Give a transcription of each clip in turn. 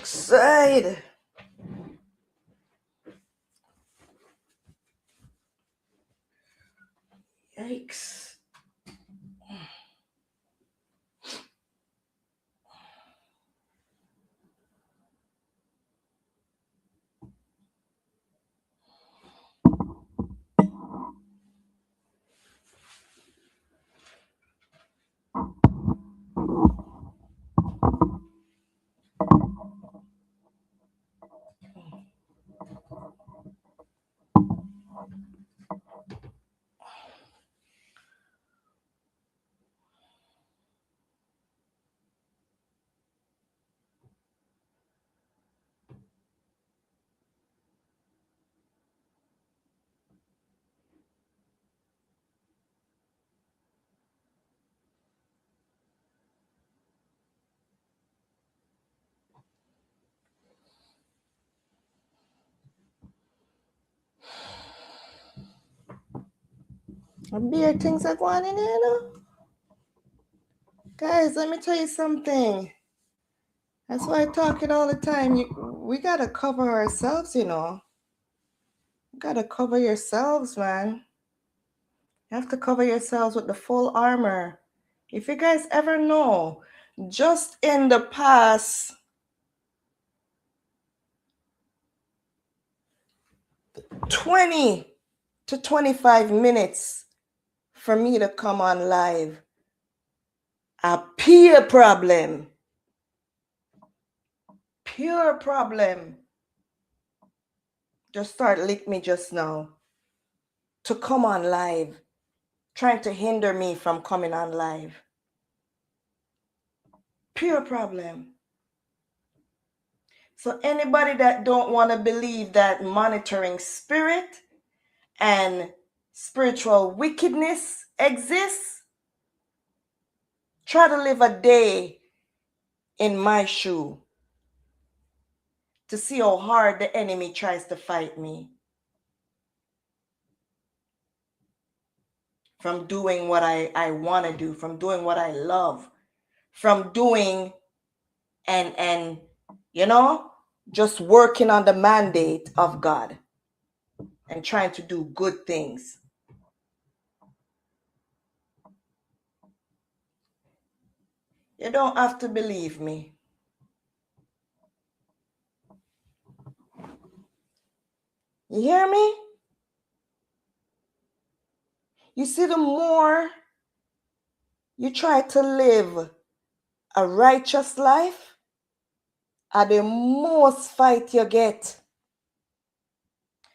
Side. Yikes. Beer things are going in there, no? Guys, let me tell you something. That's why I talk it all the time. We gotta cover ourselves, you know. You gotta cover yourselves, man. You have to cover yourselves with the full armor. If you guys ever know, just in the past 20 to 25 minutes for me to come on live, a pure problem. Pure problem. Just start lick me just now to come on live, trying to hinder me from coming on live. Pure problem. So anybody that don't want to believe that monitoring spirit and spiritual wickedness exists, try to live a day in my shoe to see how hard the enemy tries to fight me from doing what I want to do, from doing what I love, from doing and you know, just working on the mandate of God and trying to do good things. You don't have to believe me. You hear me? You see, the more you try to live a righteous life, the most fight you get.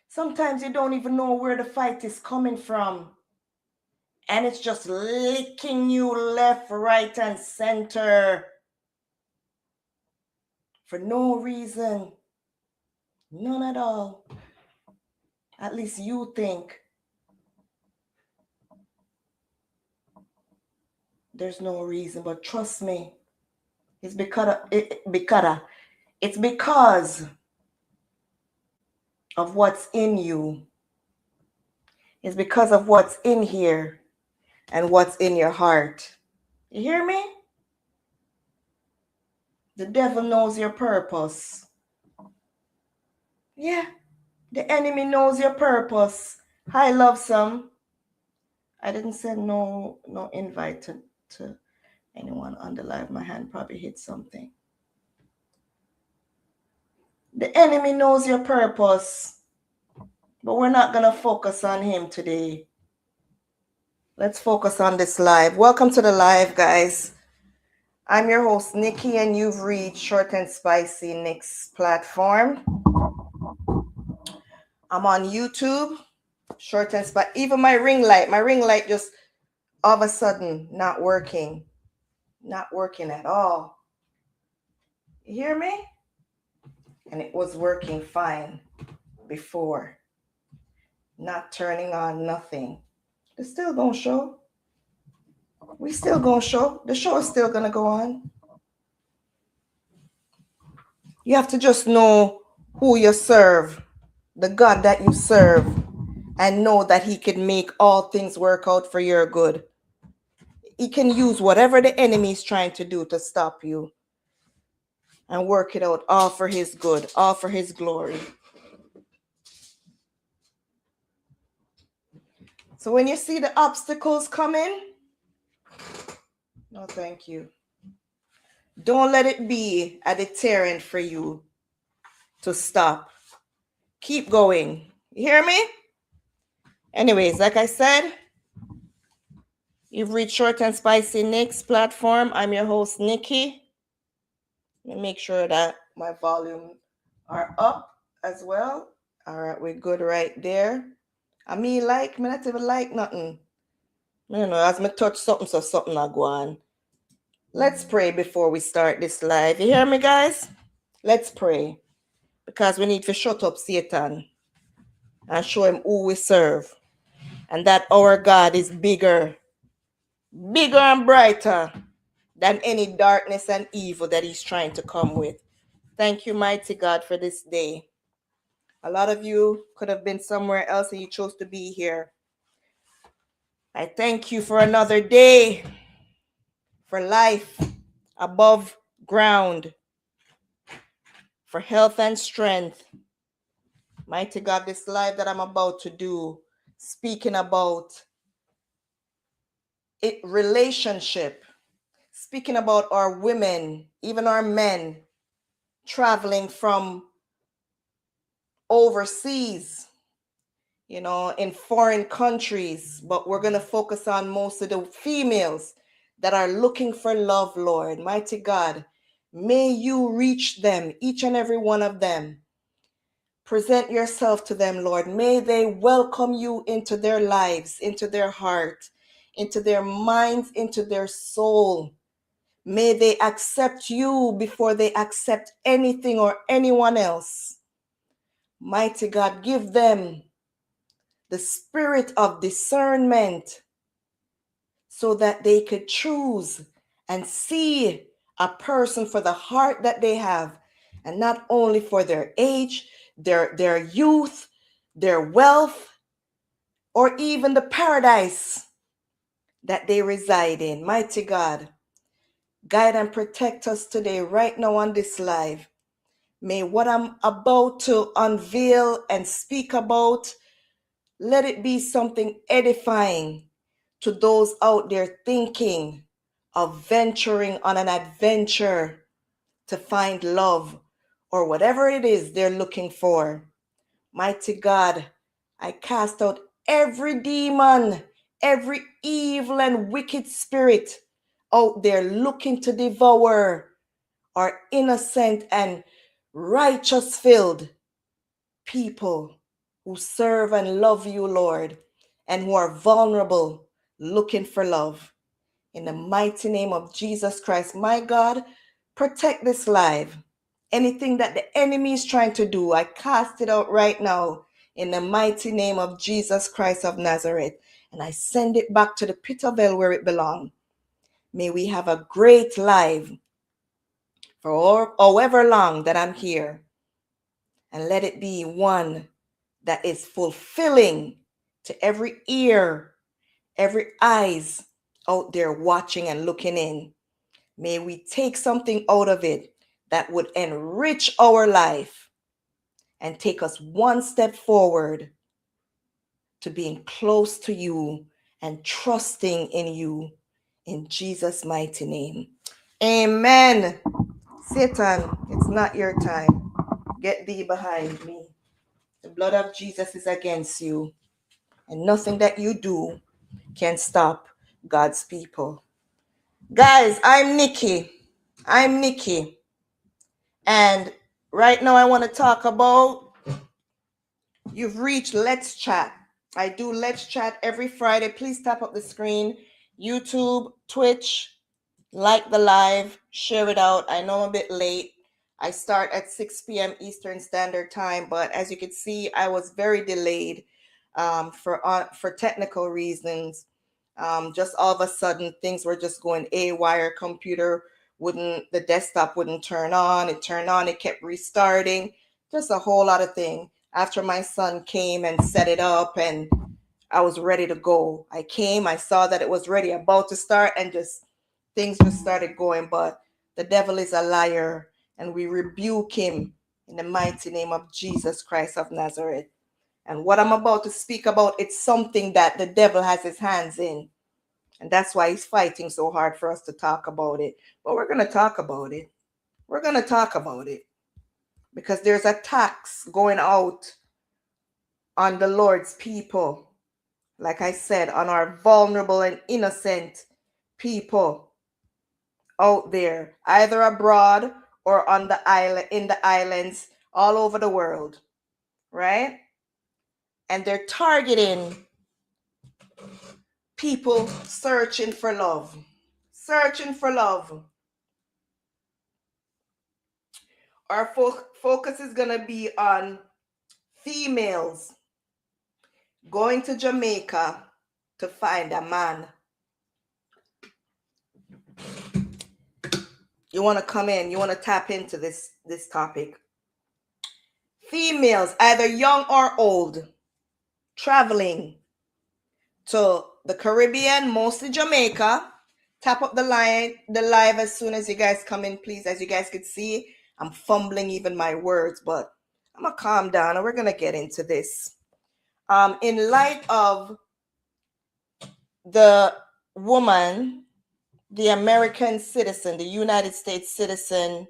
Sometimes you don't even know where the fight is coming from. And it's just licking you left, right, and center for no reason. None at all. At least you think. There's no reason, but trust me, it's because of what's in you. It's because of what's in here and what's in your heart. You hear me? The devil knows your purpose. Yeah, the enemy knows your purpose. Hi, love some. I didn't send no invite to anyone on the live. My hand probably hit something. The enemy knows your purpose, but we're not going to focus on him today. Let's focus on this live. Welcome to the live, guys. I'm your host, Nikki, and you've reached ShortnSpicy Nikks platform. I'm on YouTube, ShortnSpicy. Even my ring light just all of a sudden not working. Not working at all. You hear me? And it was working fine before. Not turning on nothing. It's still gonna show. We still gonna show. The show is still gonna go on. You have to just know who you serve, the God that you serve, and know that he can make all things work out for your good. He can use whatever the enemy is trying to do to stop you. and work it out, all for his good, all for his glory. So when you see the obstacles coming, no, thank you. Don't let it be a deterrent for you to stop. Keep going. You hear me? Anyways, like I said, you've reached ShortnSpicy Nikks platform. I'm your host, Nikki. Let me make sure that my volume are up as well. All right, we're good right there. I mean, like, me not even like nothing. I don't know, as me touch something, so something I go on. Let's pray before we start this live. You hear me, guys? Let's pray. Because we need to shut up Satan and show him who we serve. And that our God is bigger and brighter than any darkness and evil that he's trying to come with. Thank you, mighty God, for this day. A lot of you could have been somewhere else and you chose to be here. I thank you for another day, for life above ground, for health and strength. Mighty God, this live that I'm about to do, speaking about it, relationship, speaking about our women, even our men, traveling from overseas, in foreign countries, but we're going to focus on most of the females that are looking for love, Lord. Mighty God, may you reach them, each and every one of them. Present yourself to them, Lord. May they welcome you into their lives, into their heart, into their minds, into their soul. May they accept you before they accept anything or anyone else. Mighty God, give them the spirit of discernment so that they could choose and see a person for the heart that they have, and not only for their age, their youth, their wealth, or even the paradise that they reside in. Mighty God, guide and protect us today, right now on this live. May what I'm about to unveil and speak about, let it be something edifying to those out there thinking of venturing on an adventure to find love or whatever it is they're looking for. Mighty God, I cast out every demon, every evil and wicked spirit out there looking to devour our innocent and righteous filled people who serve and love you, Lord, and who are vulnerable, looking for love. In the mighty name of Jesus Christ, my God, protect this live. Anything that the enemy is trying to do, I cast it out right now in the mighty name of Jesus Christ of Nazareth. And I send it back to the pit of hell where it belongs. May we have a great life for however long that I'm here. And let it be one that is fulfilling to every ear, every eyes out there watching and looking in. May we take something out of it that would enrich our life and take us one step forward to being close to you and trusting in you, in Jesus' mighty name. Amen. Satan, it's not your time. Get thee behind me. The blood of Jesus is against you, and nothing that you do can stop God's people. Guys, I'm Nikki. And right now I want to talk about, you've reached Let's Chat. I do Let's Chat every Friday. Please tap up the screen. YouTube, Twitch, like the live, share it out. I know I'm a bit late. I start at 6 p.m. Eastern Standard Time, but as you can see, I was very delayed for technical reasons. Just all of a sudden, things were just going haywire. The desktop wouldn't turn on. It turned on, it kept restarting. Just a whole lot of things. After my son came and set it up and I was ready to go. I came, I saw that it was ready, about to start, and things just started going. But the devil is a liar, and we rebuke him in the mighty name of Jesus Christ of Nazareth. And what I'm about to speak about, it's something that the devil has his hands in. And that's why he's fighting so hard for us to talk about it. But we're going to talk about it. We're going to talk about it. Because there's attacks going out on the Lord's people. Like I said, on our vulnerable and innocent people out there, either abroad or on the island, in the islands, all over the world, right? And they're targeting people searching for love. Searching for love. Our focus is going to be on females going to Jamaica to find a man. You want to come in, you want to tap into this topic. Females, either young or old, traveling to the Caribbean, mostly Jamaica. Tap up the live as soon as you guys come in, please. As you guys could see, I'm fumbling even my words, but I'm gonna calm down and we're gonna get into this. In light of the woman, the American citizen, the United States citizen,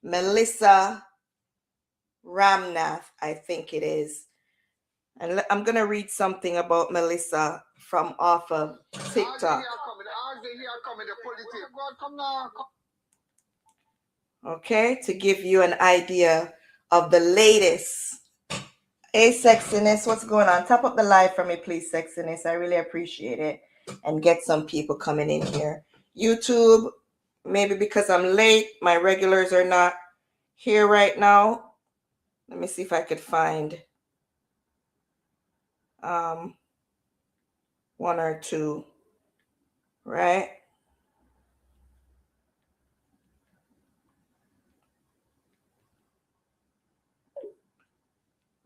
Melissa Ramnath, I think it is. And I'm going to read something about Melissa from off of TikTok. Okay, to give you an idea of the latest. Hey, Sexiness, what's going on? Tap up the live for me, please, Sexiness. I really appreciate it. And get some people coming in here. YouTube, maybe because I'm late, my regulars are not here right now. Let me see if I could find one or two, right?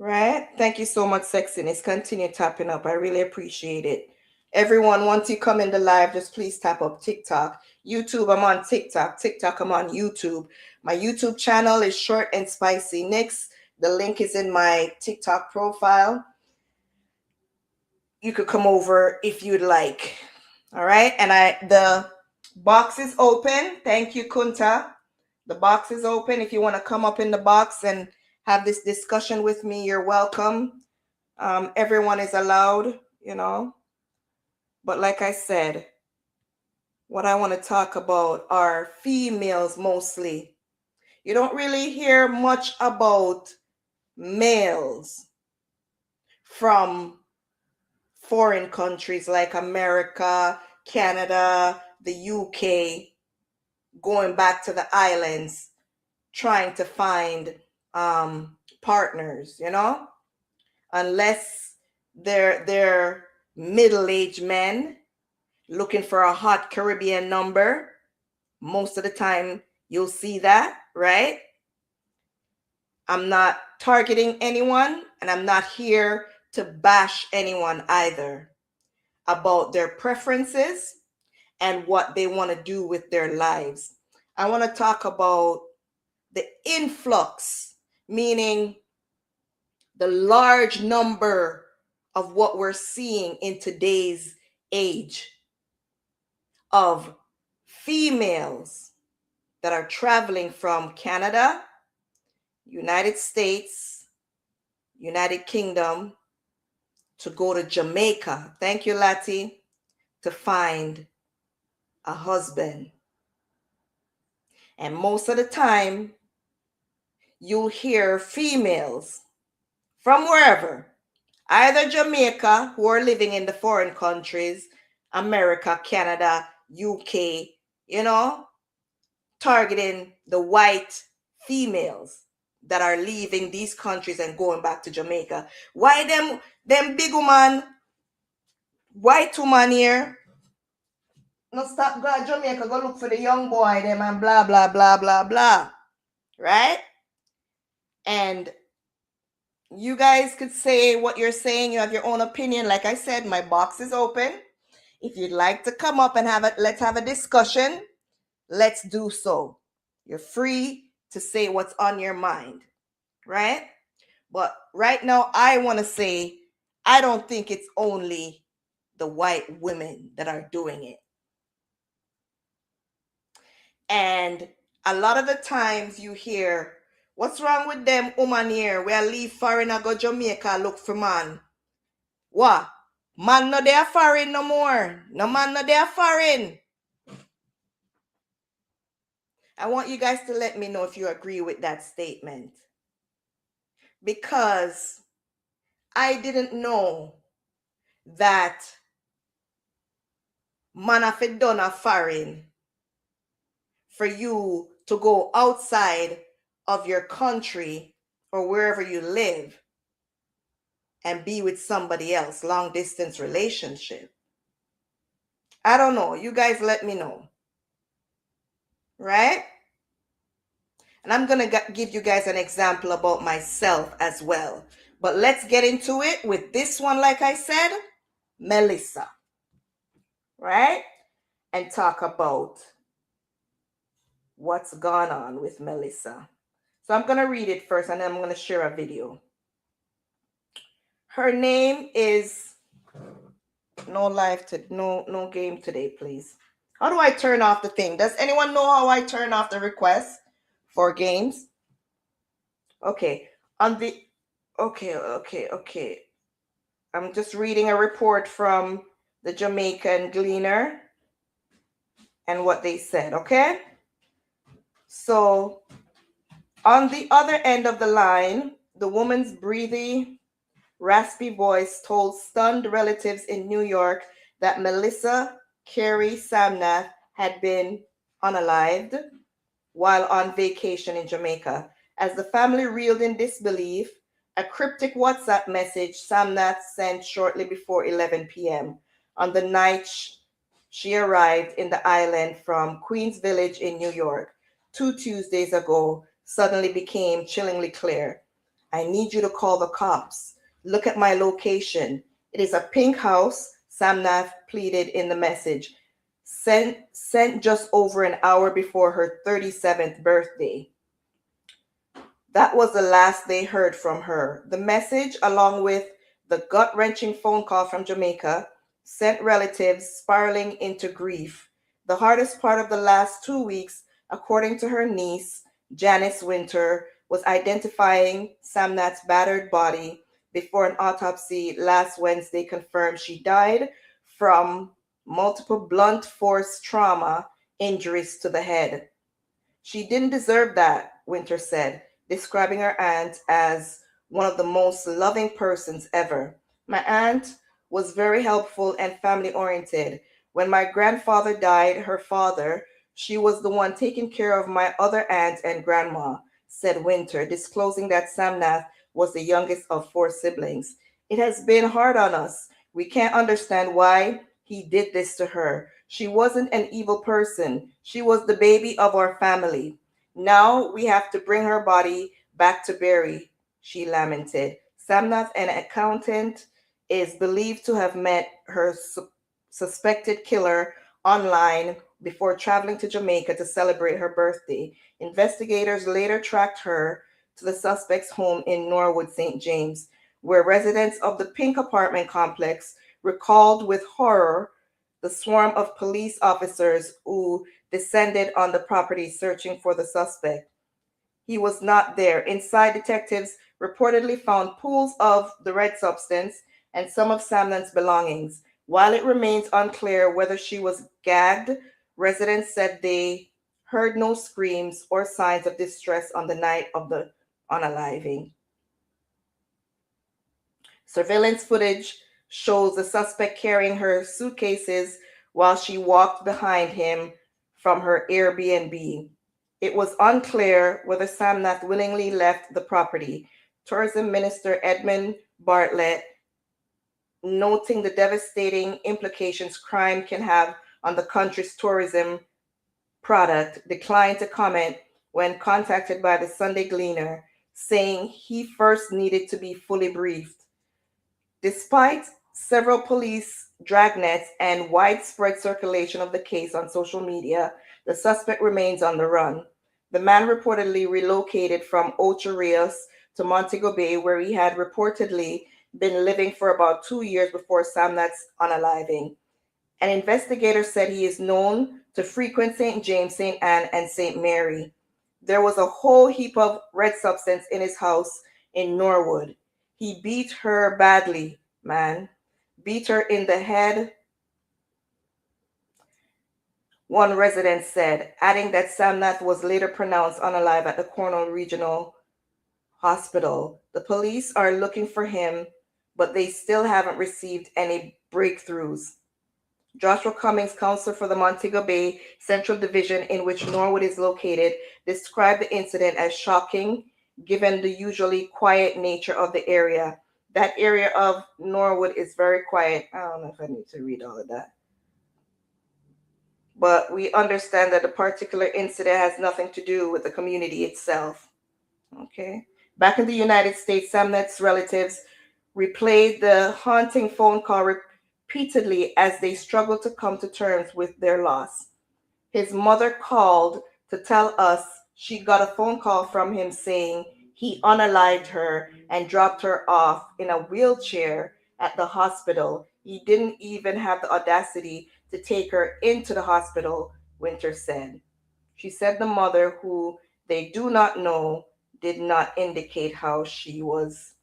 Right? Thank you so much, Sexiness. Continue tapping up. I really appreciate it. Everyone, once you come in the live, just please tap up TikTok. YouTube, I'm on TikTok. TikTok, I'm on YouTube. My YouTube channel is ShortnSpicy Nikks. The link is in my TikTok profile. You could come over if you'd like. All right? And the box is open. Thank you, Kunta. The box is open. If you want to come up in the box and have this discussion with me, you're welcome. Everyone is allowed, you know. But like I said, what I want to talk about are females mostly. You don't really hear much about males from foreign countries like America, Canada, the UK, going back to the islands, trying to find partners, you know, unless they're middle-aged men looking for a hot Caribbean number. Most of the time you'll see that, right? I'm not targeting anyone, and I'm not here to bash anyone either about their preferences and what they want to do with their lives. I want to talk about the influx, meaning the large number of what we're seeing in today's age of females that are traveling from Canada, United States, United Kingdom to go to Jamaica. Thank you, Lati, to find a husband. And most of the time, you'll hear females from wherever, either Jamaica, who are living in the foreign countries, America, Canada, UK, you know, targeting the white females that are leaving these countries and going back to Jamaica. Why them big woman, white woman here, no stop go to Jamaica, go look for the young boy them and blah, blah, blah, blah, blah. Right? And you guys could say what you're saying. You have your own opinion. Like I said, my box is open. If you'd like to come up and let's have a discussion, let's do so. You're free to say what's on your mind, right? But right now, I want to say, I don't think it's only the white women that are doing it. And a lot of the times you hear, what's wrong with them woman here? We are leave foreign and go Jamaica look for man. What? Man no there foreign no more. No man no there foreign. I want you guys to let me know if you agree with that statement. Because I didn't know that man have done a foreign for you to go outside of your country or wherever you live and be with somebody else, long distance relationship. I don't know. You guys let me know. Right? And I'm going to give you guys an example about myself as well. But let's get into it with this one, like I said, Melissa. Right? And talk about what's gone on with Melissa. So I'm going to read it first and then I'm going to share a video. Her name is no game today, please. How do I turn off the thing? Does anyone know how I turn off the request for games? Okay. Okay. I'm just reading a report from the Jamaican Gleaner and what they said, okay? So, on the other end of the line, the woman's breathy, raspy voice told stunned relatives in New York that Melissa Carey Samnath had been unalived while on vacation in Jamaica. As the family reeled in disbelief, a cryptic WhatsApp message Samnath sent shortly before 11 p.m. on the night she arrived in the island from Queens Village in New York 2 Tuesdays ago suddenly became chillingly clear. I need you to call the cops. Look at my location. It is a pink house, Samnath pleaded in the message, sent just over an hour before her 37th birthday. That was the last they heard from her. The message, along with the gut-wrenching phone call from Jamaica, sent relatives spiraling into grief. The hardest part of the last 2 weeks, according to her niece, Janice Winter, was identifying Samnath's battered body before an autopsy last Wednesday confirmed she died from multiple blunt force trauma injuries to the head. She didn't deserve that, Winter said, describing her aunt as one of the most loving persons ever. My aunt was very helpful and family-oriented. When my grandfather died, her father, she was the one taking care of my other aunt and grandma, said Winter, disclosing that Samnath was the youngest of 4 siblings. It has been hard on us. We can't understand why he did this to her. She wasn't an evil person. She was the baby of our family. Now we have to bring her body back to bury, she lamented. Samnath, an accountant, is believed to have met her suspected killer online before traveling to Jamaica to celebrate her birthday. Investigators later tracked her to the suspect's home in Norwood, St. James, where residents of the Pink apartment complex recalled with horror the swarm of police officers who descended on the property searching for the suspect. He was not there. Inside, detectives reportedly found pools of the red substance and some of Samnath's belongings. While it remains unclear whether she was gagged, residents said they heard no screams or signs of distress on the night of the unaliving. Surveillance footage shows the suspect carrying her suitcases while she walked behind him from her Airbnb. It was unclear whether Samnath willingly left the property. Tourism Minister Edmund Bartlett, noting the devastating implications crime can have on the country's tourism product, declined to comment when contacted by the Sunday Gleaner, saying he first needed to be fully briefed. Despite several police dragnets and widespread circulation of the case on social media, the suspect remains on the run. The man reportedly relocated from Ocho Rios to Montego Bay, where he had reportedly been living for about 2 years before Samnat's unaliving. An investigator said he is known to frequent St. James, St. Anne, and St. Mary. There was a whole heap of red substance in his house in Norwood. He beat her badly, man. Beat her in the head, one resident said, adding that Samnath was later pronounced unalive at the Cornwall Regional Hospital. The police are looking for him, but they still haven't received any breakthroughs. Joshua Cummings, counselor for the Montego Bay Central Division, in which Norwood is located, described the incident as shocking given the usually quiet nature of the area. That area of Norwood is very quiet. I don't know if I need to read all of that. But we understand that the particular incident has nothing to do with the community itself. Okay. Back in the United States, Samnet's relatives replayed the haunting phone call repeatedly as they struggled to come to terms with their loss. His mother called to tell us she got a phone call from him saying he unalived her and dropped her off in a wheelchair at the hospital. He didn't even have the audacity to take her into the hospital, Winter said. She said the mother, who they do not know, did not indicate how she was,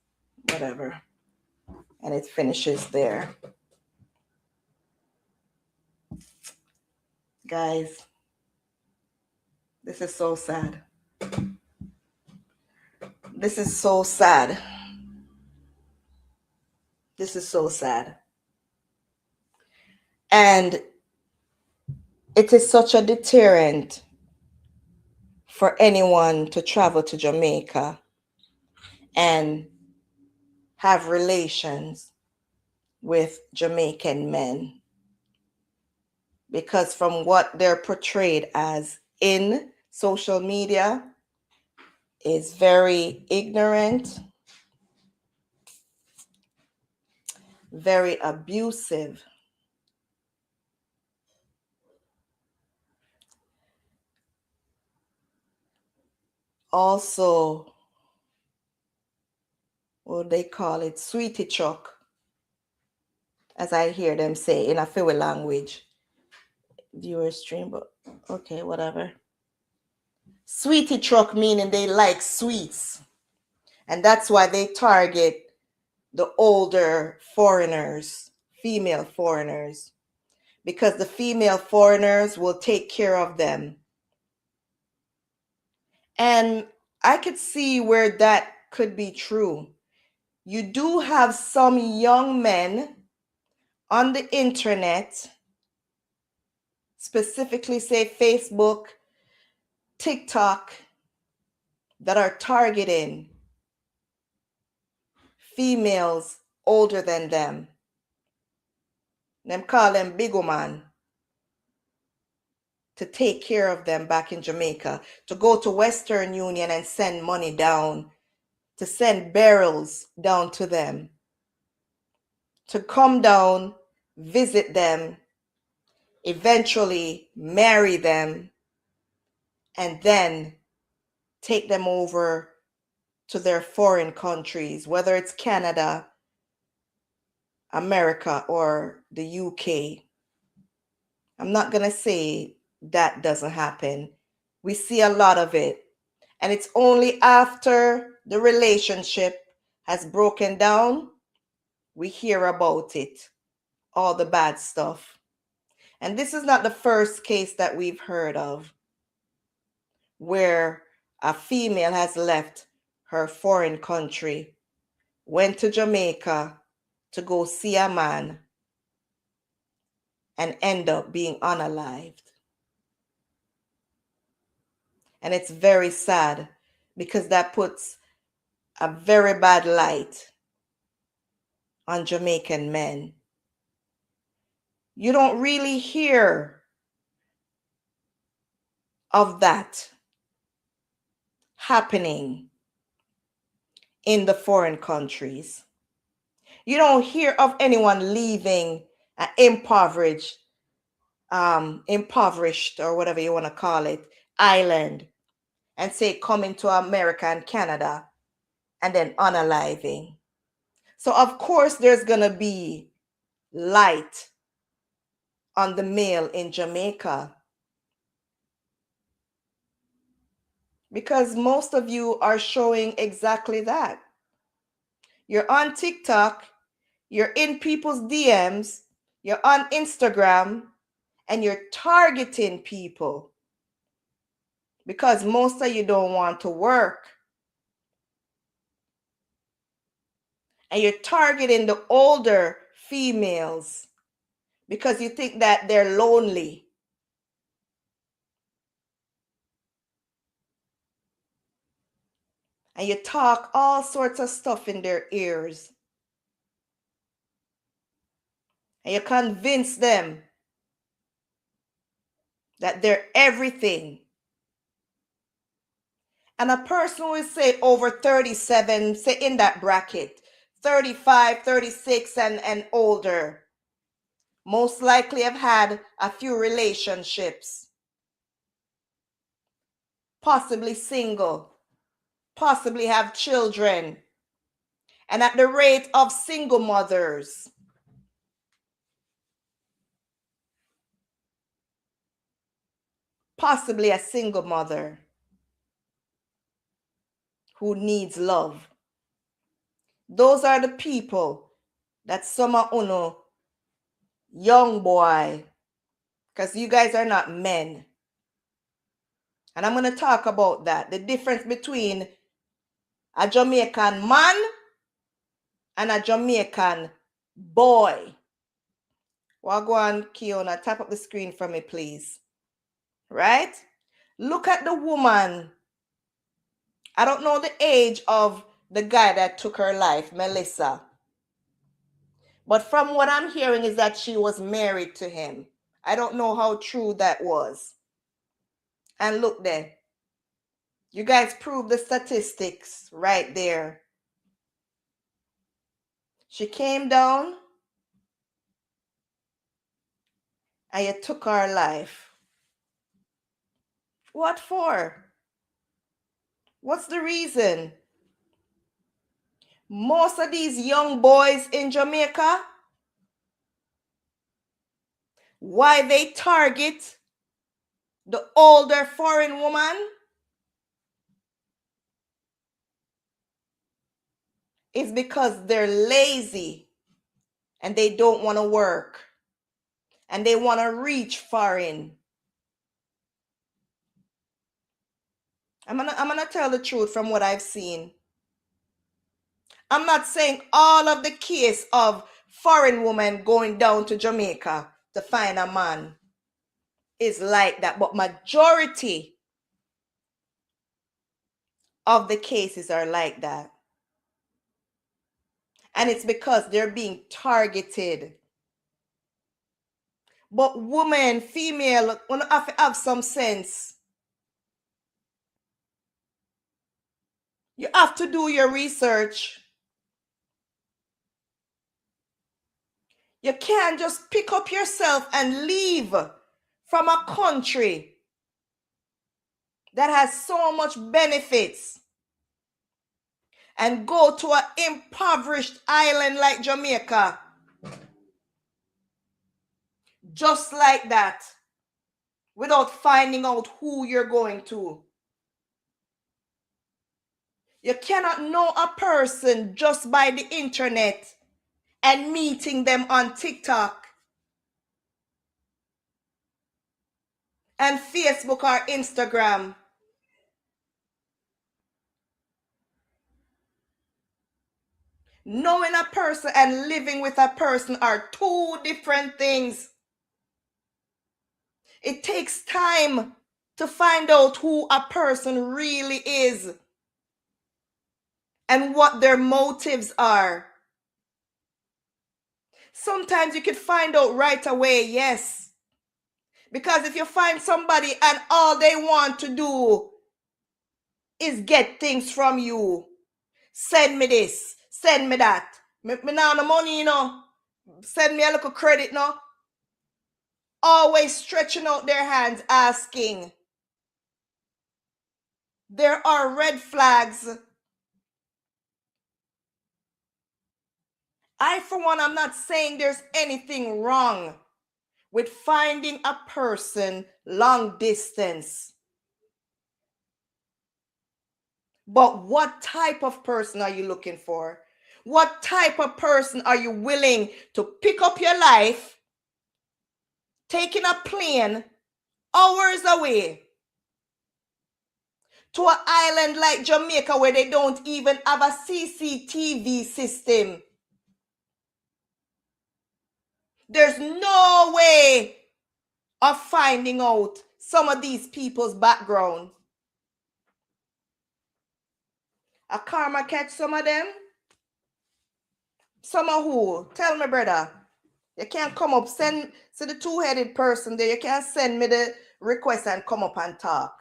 whatever. And it finishes there. Guys, this is so sad. This is so sad. This is so sad. And it is such a deterrent for anyone to travel to Jamaica and have relations with Jamaican men. Because from what they're portrayed as in social media is very ignorant, very abusive. Also, what they call it, sweetie chuck, as I hear them say in a Fiwi language. Viewer stream, but okay, whatever. Sweetie truck meaning they like sweets. And that's why they target the older foreigners, female foreigners, because the female foreigners will take care of them. And I could see where that could be true. You do have some young men on the internet, specifically say Facebook, TikTok, that are targeting females older than them. Them call them big woman, to take care of them back in Jamaica, to go to Western Union and send money down, to send barrels down to them, to come down, visit them, eventually marry them, and then take them over to their foreign countries, whether it's Canada, America, or the UK. I'm not going to say that doesn't happen. We see a lot of it. And it's only after the relationship has broken down, we hear about it, all the bad stuff. And this is not the first case that we've heard of where a female has left her foreign country, went to Jamaica to go see a man, and end up being unalived. And it's very sad because that puts a very bad light on Jamaican men. You don't really hear of that happening in the foreign countries. You don't hear of anyone leaving an impoverished or whatever you want to call it, island, and say coming to America and Canada and then unaliving. So of course there's gonna be light on the male in Jamaica, because most of you are showing exactly that. You're on TikTok, you're in people's DMs, you're on Instagram, and you're targeting people because most of you don't want to work. And you're targeting the older females because you think that they're lonely. And you talk all sorts of stuff in their ears. And you convince them that they're everything. And a person will say over 37, say in that bracket, 35, 36 and older, most likely have had a few relationships, possibly single, possibly have children. And at the rate of single mothers, possibly a single mother who needs love. Those are the people that some of uno young boy, because you guys are not men. And I'm going to talk about that. The difference between a Jamaican man and a Jamaican boy. Well, go on, Kiona, tap up the screen for me, please. Right? Look at the woman. I don't know the age of the guy that took her life, Melissa. But from what I'm hearing is that she was married to him. I don't know how true that was. And look there. You guys prove the statistics right there. She came down and you took her life. What for? What's the reason? Most of these young boys in Jamaica, why they target the older foreign woman is because they're lazy and they don't want to work and they want to reach foreign. I'm gonna tell the truth from what I've seen. I'm not saying all of the case of foreign women going down to Jamaica to find a man is like that, but majority of the cases are like that. And it's because they're being targeted. But women, female, you have to have some sense. You have to do your research. You can't just pick up yourself and leave from a country that has so much benefits and go to an impoverished island like Jamaica just like that without finding out who you're going to. You cannot know a person just by the internet and meeting them on TikTok and Facebook or Instagram. Knowing a person and living with a person are two different things. It takes time to find out who a person really is and what their motives are. Sometimes you can find out right away, yes. Because if you find somebody and all they want to do is get things from you, send me this, send me that. Me now the money, send me a little credit, always stretching out their hands asking. There are red flags. I, for one, I'm not saying there's anything wrong with finding a person long distance. But what type of person are you looking for? What type of person are you willing to pick up your life, taking a plane hours away to an island like Jamaica where they don't even have a CCTV system? There's no way of finding out some of these people's background. A karma catch some of them? Some of who? Tell me, brother. You can't come up, send to the two-headed person there. You can't send me the request and come up and talk.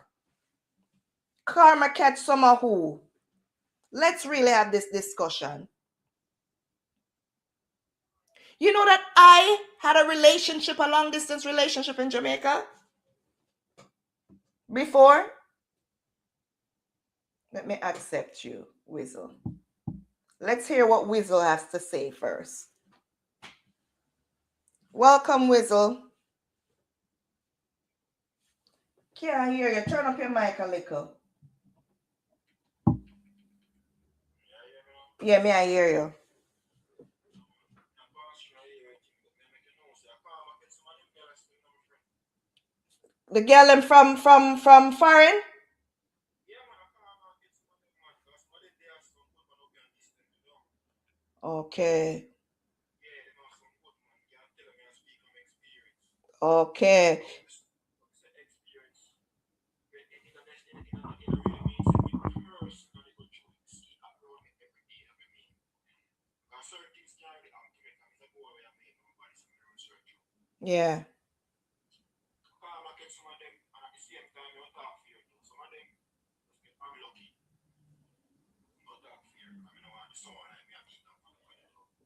Karma catch some of who? Let's really have this discussion. You know that I had a relationship, a long-distance relationship in Jamaica before? Let me accept you, Wizzle. Let's hear what Wizzle has to say first. Welcome, Wizzle. Can't hear you. Turn up your mic a little. Yeah, me, I hear you. The girl them from foreign? Okay. Okay. Yeah.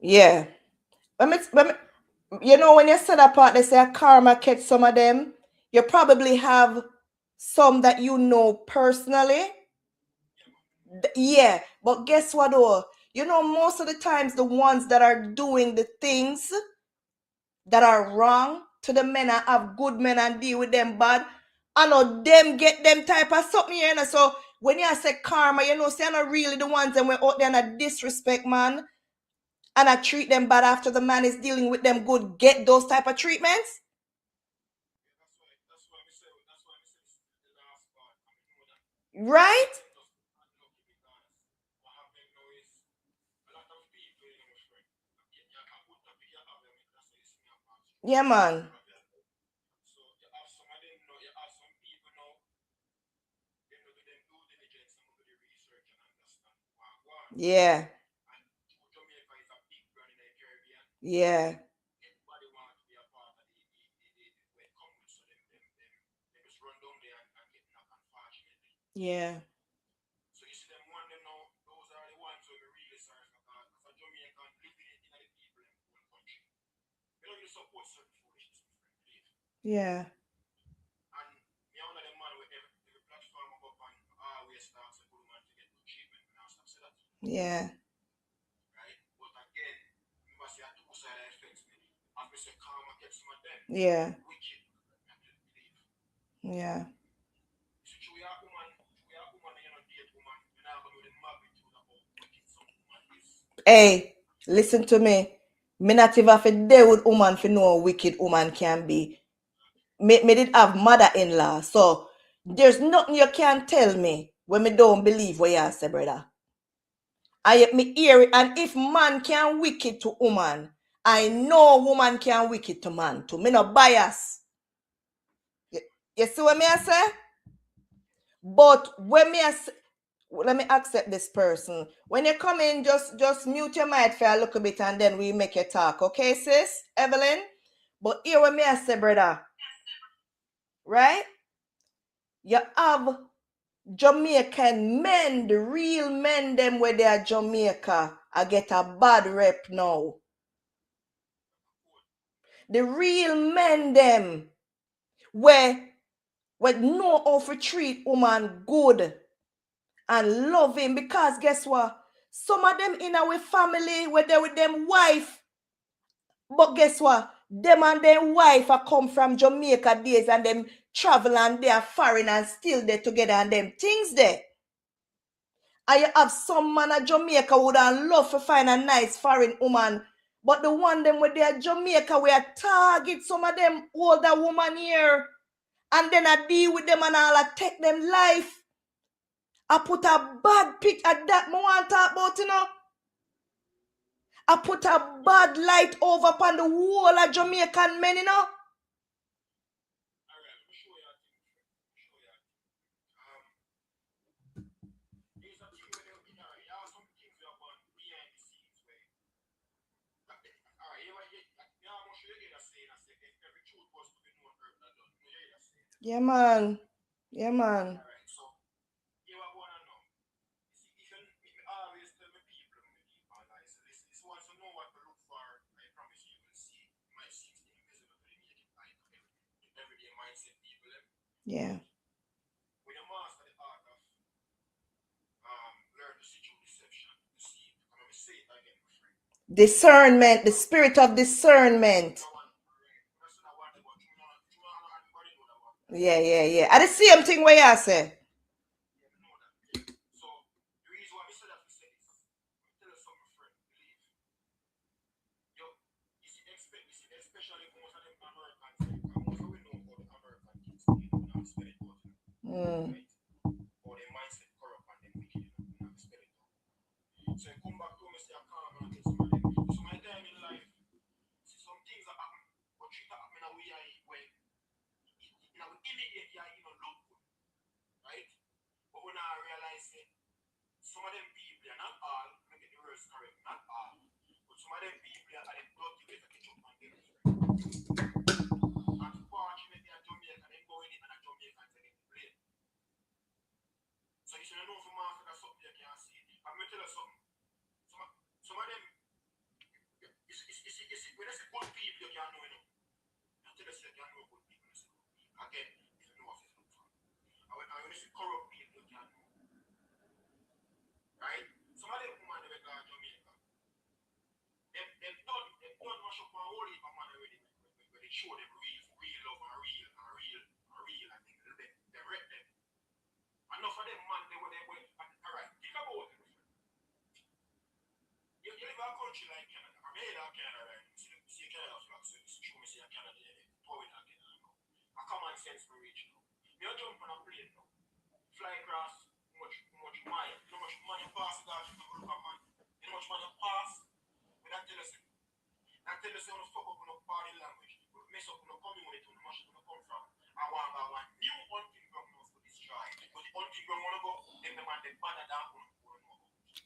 Yeah. You know, when you said that part, they say a karma catch some of them. You probably have some that you know personally. Yeah. But guess what though? You know, most of the times the ones that are doing the things that are wrong to the men and have good men and deal with them bad, I know them get them type of something here. You know? So when you say karma, you know, say I'm not really the ones that went out there and I disrespect man and I treat them bad after the man is dealing with them good, get those type of treatments. Right? Yeah, man. Yeah. Yeah. Yeah. Yeah. Yeah. Yeah. Yeah. Hey, listen to me. Me not even have to deal with woman for know how wicked woman can be. Me did have mother-in-law. So there's nothing you can tell me when me don't believe what you say, brother. I me hear it, and if man can wicked to woman, I know woman can wicked to man too. Me no bias. You see what me I say? But when me I say, let me accept this person. When you come in, just mute your mic for a little bit and then we make you talk. Okay, sis? Evelyn? But here what me I say, brother. Right? You have Jamaican men, the real men them where they are Jamaica, I get a bad rep now. The real men them where know how to treat woman good. and love him, because guess what? Some of them in our family where they with them wife, but guess what? Them and their wife are come from Jamaica days and them travel and they are foreign and still there together and them things there. And you have some man at Jamaica would have love to find a nice foreign woman, but the one them with their Jamaica we are target some of them older woman here, and then I deal with them and I'll take them life. I put a bad pic at that I want to talk about, you know. I put a bad light over upon the whole of Jamaican men, you know. Yeah, man. Yeah, man. Yeah. Discernment, the spirit of discernment. Yeah. I the same thing where you say. Mm.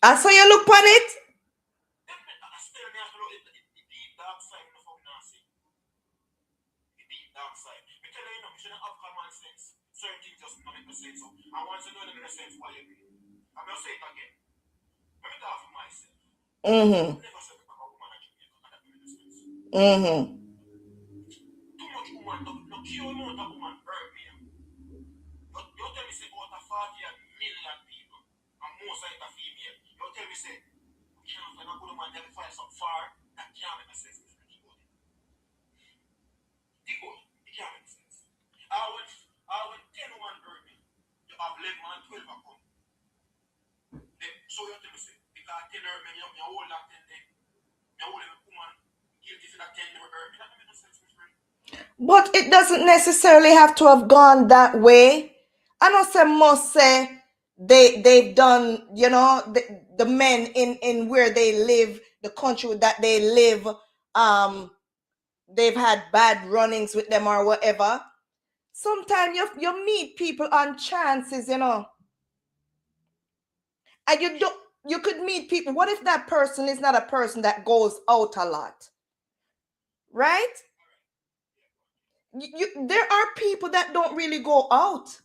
And so you look on it? Mm-hmm. Mm-hmm. But it doesn't necessarily have to have gone that way. I know some must say they've done, you know, the men in where they live, the country that they live, they've had bad runnings with them or whatever. Sometimes you meet people on chances, you know. And you could meet people. What if that person is not a person that goes out a lot? Right? There are people that don't really go out.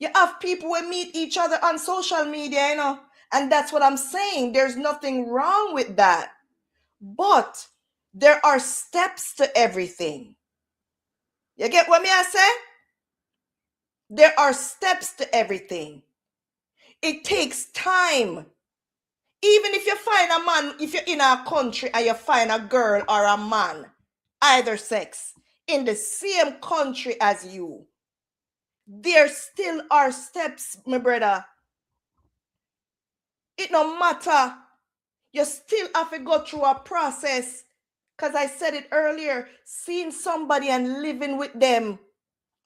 You have people who meet each other on social media, you know, and that's what I'm saying. There's nothing wrong with that. But there are steps to everything. You get what me I say? There are steps to everything. It takes time. Even if you find a man, if you're in a country and you find a girl or a man, either sex, in the same country as you, there still are steps, my brother. It no matter. You still have to go through a process. Because I said it earlier, seeing somebody and living with them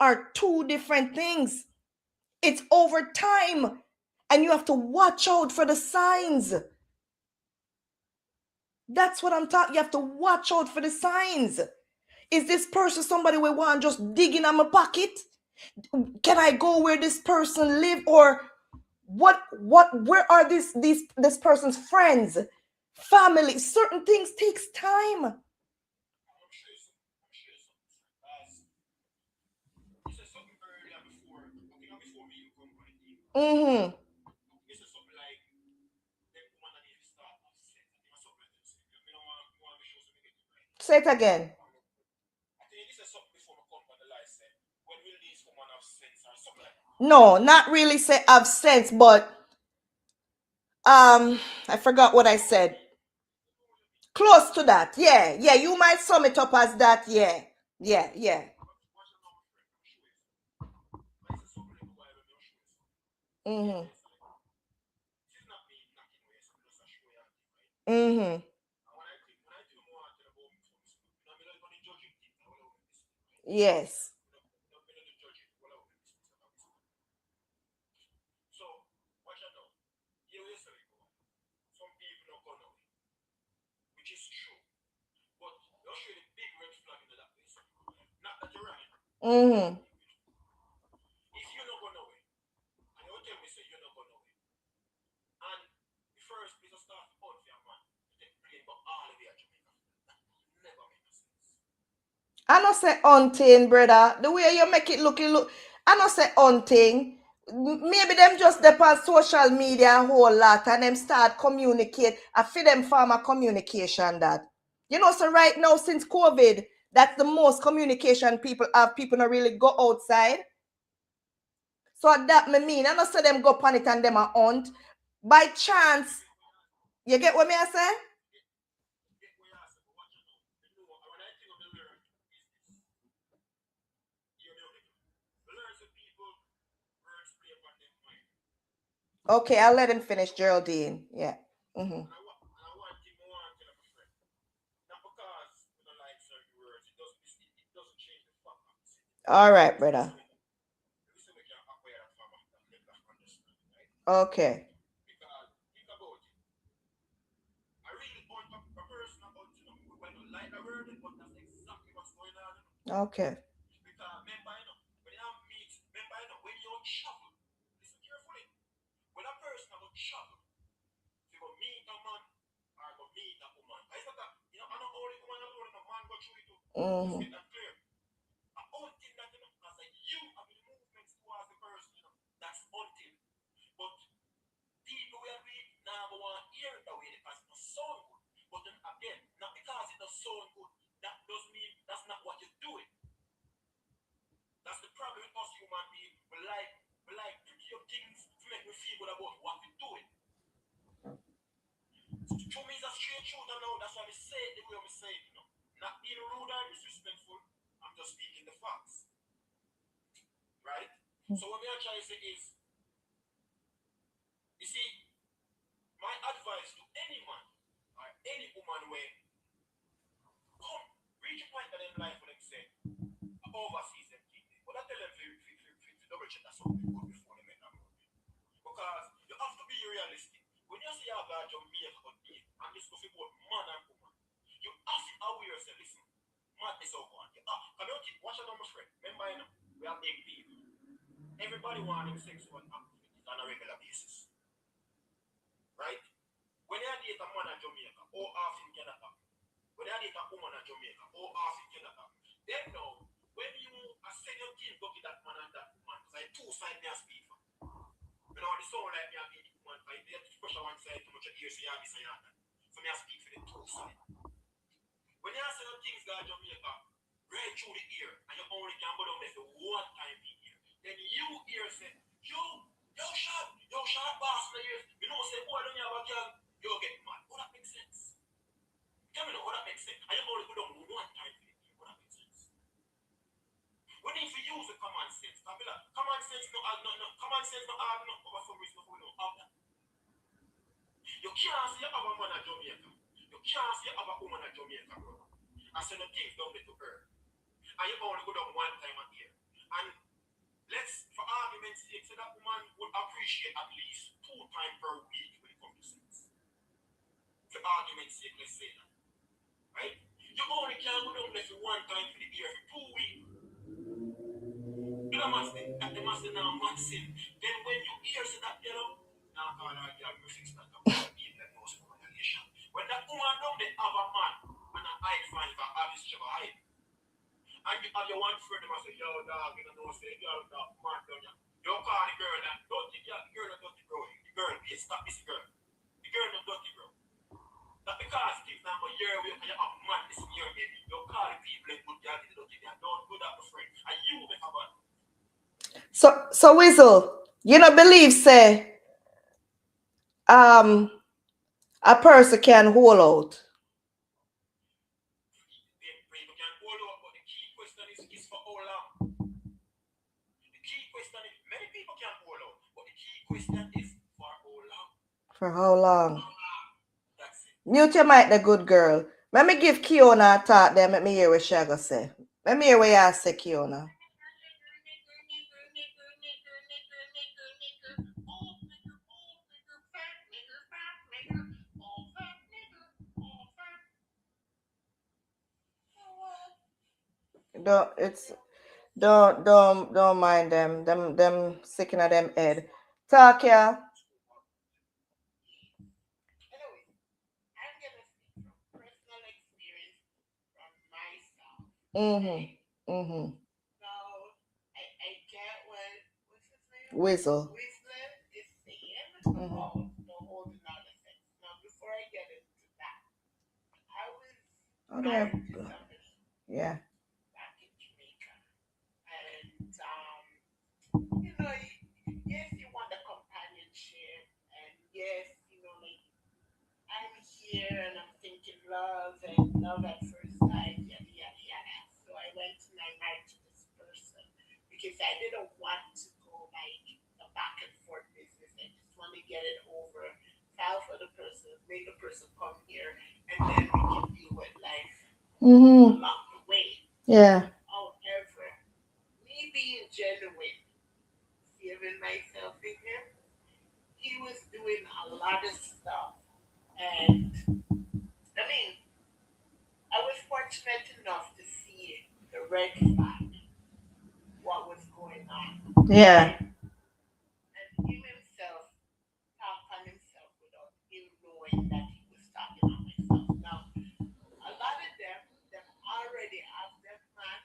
are two different things. It's over time. And you have to watch out for the signs. That's what I'm talking. You have to watch out for the signs. Is this person somebody we want just digging on my pocket? Can I go where this person live? Or where are this person's friends, family? Certain things takes time. Mm-hmm. Say it again. No, not really say have sense, but I forgot what I said. Close to that. Yeah, yeah. You might sum it up as that. Yeah, yeah, yeah. Mm-hmm. Mm-hmm. Yes. Mm-hmm. I not say hunting, brother. The way you make it look, I not say hunting. Maybe them just depend on social media a whole lot and them start communicate. I feel them form a communication that. You know, so right now since COVID, that's the most communication people have. People don't really go outside. So that me mean. I not say them go on it and them a hunt. By chance, you get what me I say? Okay, I'll let him finish, Geraldine. Yeah. Mm-hmm. All right, brother. Okay. Okay. Mm-hmm. Yo, sharp boss, you know, say, boy, don't you have a girl? You'll get mad. Would that make sense? Tell me, would that make sense? I only go down one time for the year. Would that make sense? We need to use the common sense. Common sense, common sense, no hard, no, for some reason, we don't have that. You can't see you have a man at Jamaica. You can't see you have a woman at Jamaica, bro. I say no things down there to her. And you only go down one time a year. And let's, for argument's sake, say that woman would appreciate at least 2 times per week when it comes to sex. For argument's sake, let's say that. Right? You only can go down there for 1 time for the year for 2 weeks. The master now maxing. Then when you hear say that, you know, now call her girl music start to people that knows for relation. When that woman down there have a man and a hide fan if I have his job hide. And you have your one friend that say, yo dog, you know, say, yo dog, man down here. Don't call the girl that dirty, the girl that dirty bro. The girl, please stop this girl. The girl that dirty bro. That because kids now a year away and you have man this year, baby. Don't call the people that good girl, they don't do that. Don't do that, my friend. And you make a man. So Whistle, you don't believe say a person can hold out. People can hold out, but the key question is for how long? The key question is many people can hold out, but the key question is for how long? For how long? That's it. Mute your mic, the good girl. Let me give Kiona a thought then. Let me hear what she gonna say. Let me hear what you say, Kiona. Don't mind them. Them sicking of them head. Talk ya. Anyway, I'm gonna speak from personal experience from myself. So I get what's his name? Whistle. Whistler is saying about the whole denial sex. Now before I get into that, I was married to somebody. Yeah. Back in Jamaica. And you know, yes, you want the companionship, and yes, you know, like I'm here and I'm thinking love and love at first sight, yada yada yada. So I went and I married to this person because I didn't want to go like a back and forth business. I just want to get it over, file for the person, make the person come here, and then we can deal with life along the way. Yeah. However, me being genuine, saving myself in him, he was doing a lot of stuff. And I mean, I was fortunate enough to see the red flag, what was going on. Yeah. And him himself talked on himself without him knowing that he was talking on myself. Now, a lot of them already have them man,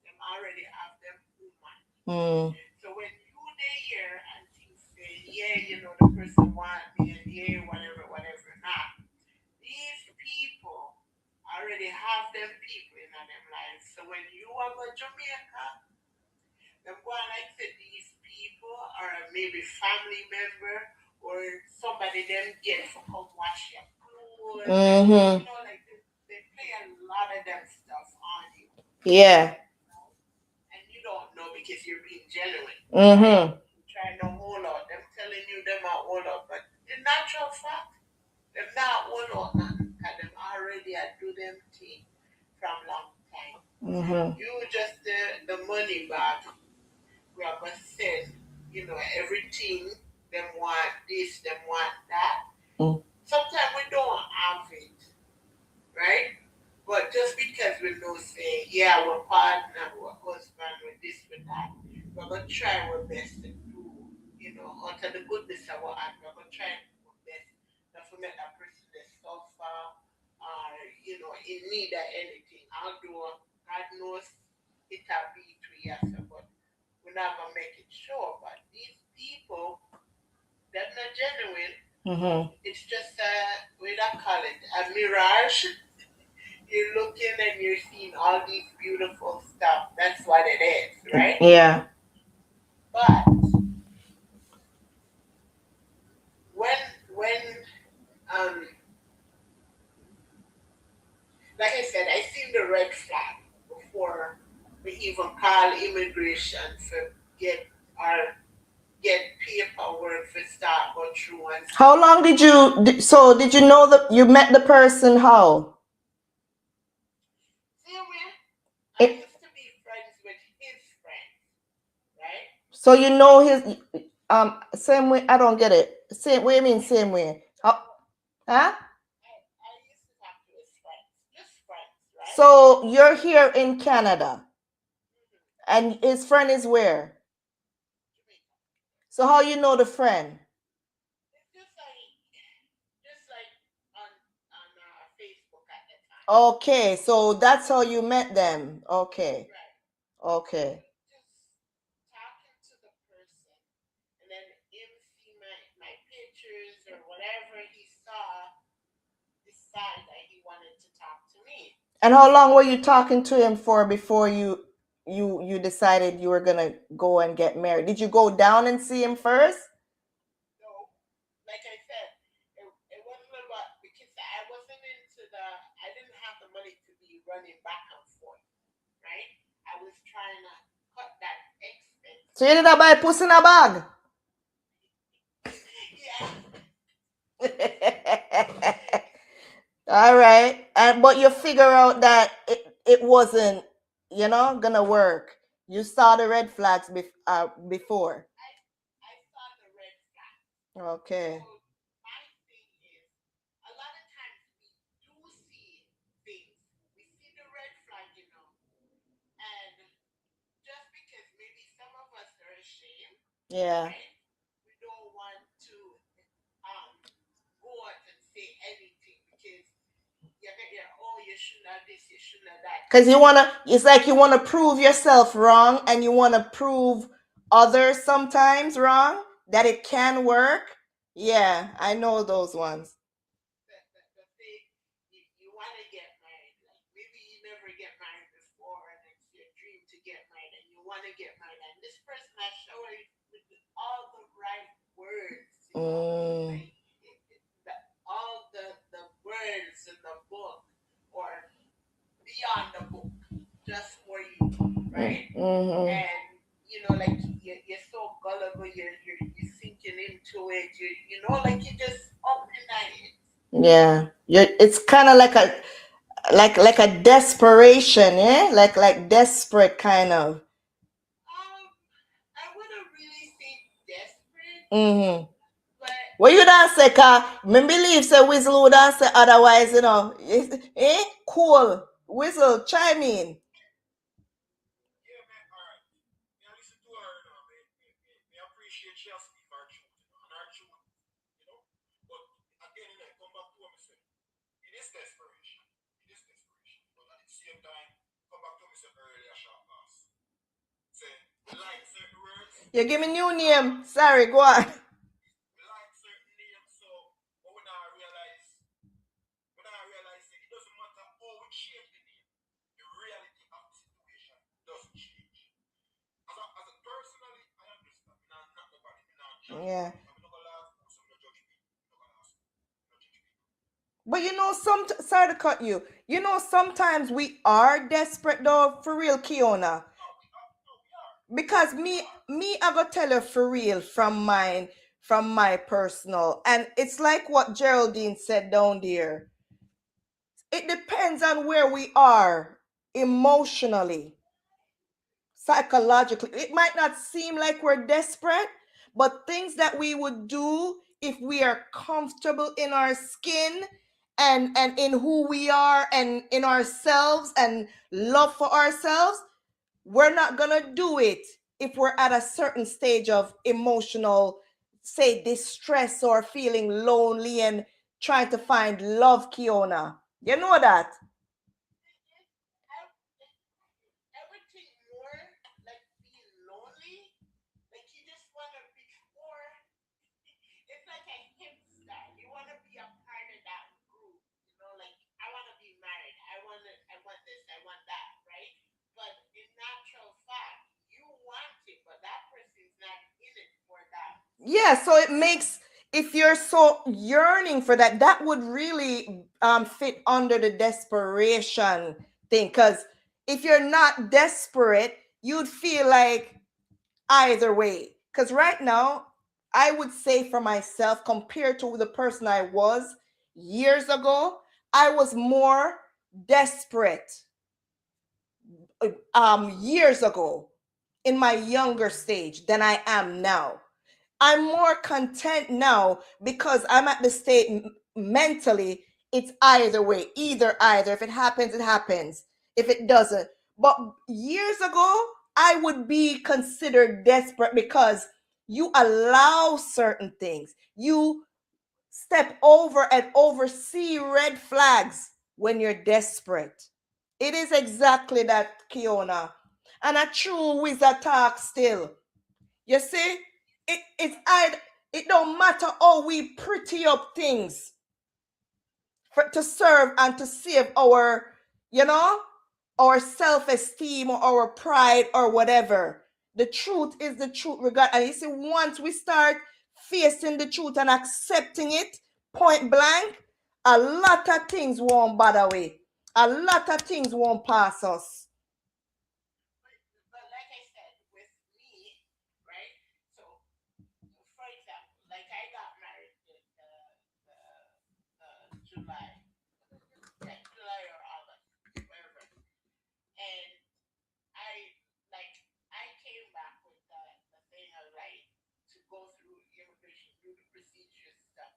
them already have them woman. So when you they hear and things say, yeah, you know, the person want me and yeah, whatever, whatever, nah. These people already have them people in them lives. So when you are going to Jamaica, them go and like say these people are maybe family member or somebody them get for come wash your clothes. You know, like they play a lot of them stuff on you. Yeah. And you don't know because you're being genuine. Right? Trying to hold out. Them telling you them are hold out. But in natural fact, them not hold out nothing. Because them already do them thing from long time. You just the money back. We are going to send, you know, everything. Them want this, them want that. Sometimes we don't have it, right? But just because we know, say, yeah, we're partner, we're husband, we're this, we're that, we're going to try our best to do, you know, out of the goodness of our heart, we're going to try our best not to make that person that suffer or, you know, in need of anything. Although God knows it'll be to yes, but we're not going to make it sure. But these people, they're not genuine. It's just, we don't call it a mirage. You're looking and you're seeing all these beautiful stuff. That's what it is, right? Yeah. But even call immigration for get paperwork for start go through and stuff. How long did you? So did you know that you met the person? How? See me? I used to be friends with his friends, right? So you know his same way. I don't get it. Same way. I mean same way. How? Huh? I used to talk to his friends, just friends, right? So you're here in Canada, and his friend is where? Jamaica. So how you know the friend? It's just like on Facebook at the time. Okay, so that's how you met them. Okay, Right. okay. Just talking to the person, and then him see my pictures or whatever he saw, decide that he wanted to talk to me. And how long were you talking to him for before you decided you were gonna go and get married? Did you go down and see him first? No, like I said, it wasn't about because I wasn't into I didn't have the money to be running back and forth, right? I was trying to cut that expense. So you did not buy pussy in a bag? Yeah. All right, but you figure out that it wasn't, gonna work. You saw the red flags before. I saw the red flag. Okay. So my thing is, a lot of times we do see things. We see the red flag, and just because maybe some of us are ashamed, Yeah. right? We don't want to go out and say anything because you shouldn't have this, you shouldn't have that. Because it's like you wanna prove yourself wrong, and you wanna prove others sometimes wrong, that it can work. Yeah, I know those ones. The thing, you want to get married. Like maybe you never get married before, and it's your dream to get married, and you want to get married. And this person has shown you with all the right words, like all the words in the book or beyond the book, just for you, right? Mm-hmm. And like you're so gullible, you're sinking into it. Like you just open that it. Yeah, it's kind of like a desperation, yeah, like desperate kind of. I wouldn't really say desperate, Mm-hmm. but Well, you don't say, me believe say whistle would not say otherwise, cool whistle chime in. yeah, man. All right, yeah, listen to her now, man. Me appreciate she has speak our truth, and our truth, you know. But again, come back to what I said. It is desperation. It is desperation. But at the same time, come back to what I said earlier, sharp ass. Say we like certain words. You give me new name. Sorry, go on. We like certain names, so but when I realize it doesn't matter how we change the name, the reality of the situation doesn't change. As a personally, I understand. Not nobody, not judge. Yeah. I'm not gonna laugh, so I'm not judge people. I'm not gonna ask. I'm not judge people. But sorry to cut you. Sometimes we are desperate though, for real, Kiona. No, we are. Because I gotta tell you for real from my personal, and it's like what Geraldine said down there. It depends on where we are emotionally, psychologically. It might not seem like we're desperate, but things that we would do if we are comfortable in our skin, and in who we are, and in ourselves, and love for ourselves, we're not gonna do it if we're at a certain stage of emotional, say, distress, or feeling lonely and trying to find love, Kiona. You know that? Everything more like being lonely, like you just want to be more. It's like a hipster. You want to be a part of that group. Like I want to be married. I want this. I want that. Right? But in natural fact, you want it, but that person's not in it for that. Yeah, so it makes, if you're so yearning for that, that would really fit under the desperation thing. Because if you're not desperate, you'd feel like either way. Because right now, I would say for myself, compared to the person I was years ago, I was more desperate years ago in my younger stage than I am now. I'm more content now because I'm at the state mentally, it's either way, either. If it happens, it happens. If it doesn't. But years ago, I would be considered desperate because you allow certain things. You step over and oversee red flags when you're desperate. It is exactly that, Kiona. And a true wizard talk still. You see, it don't matter how we pretty up things to serve and to save our, you know, our self-esteem or our pride or whatever. The truth is the truth, regard. And you see, once we start facing the truth and accepting it, point blank, a lot of things won't bother we. A lot of things won't pass us. But like I said, with me, right? So, for example, like I got married in July, yeah, July or August, wherever, and I like I came back with the thing of like to go through immigration, do the procedures stuff,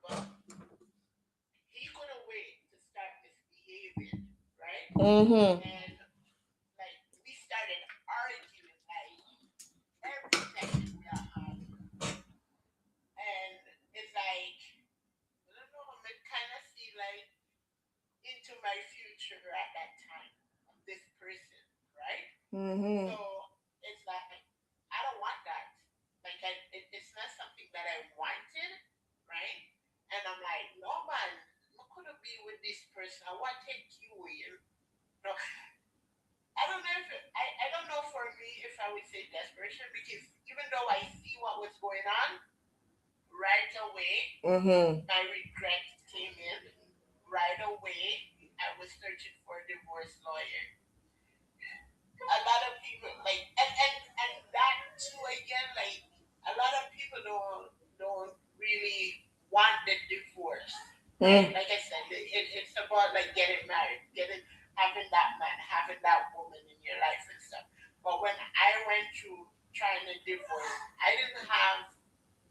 but he couldn't wait to start misbehaving, right? Mm-hmm. And like we started arguing like every session we are having, and it's like I don't know, I kind of see like into my future at that time of this person, right? Mm-hmm. So it's like I don't want that. Like it's not something that I wanted, right? And I'm like, no man, I couldn't be with this person. I want to take you in. No, I don't know if I don't know for me if I would say desperation because even though I see what was going on right away, Mm-hmm. my regret came in right away. I was searching for a divorce lawyer. A lot of people like and that too again like a lot of people don't really want the divorce, right? Like I said, it's about like getting married, getting having that man, having that woman in your life and stuff. But when I went through trying to divorce, I didn't have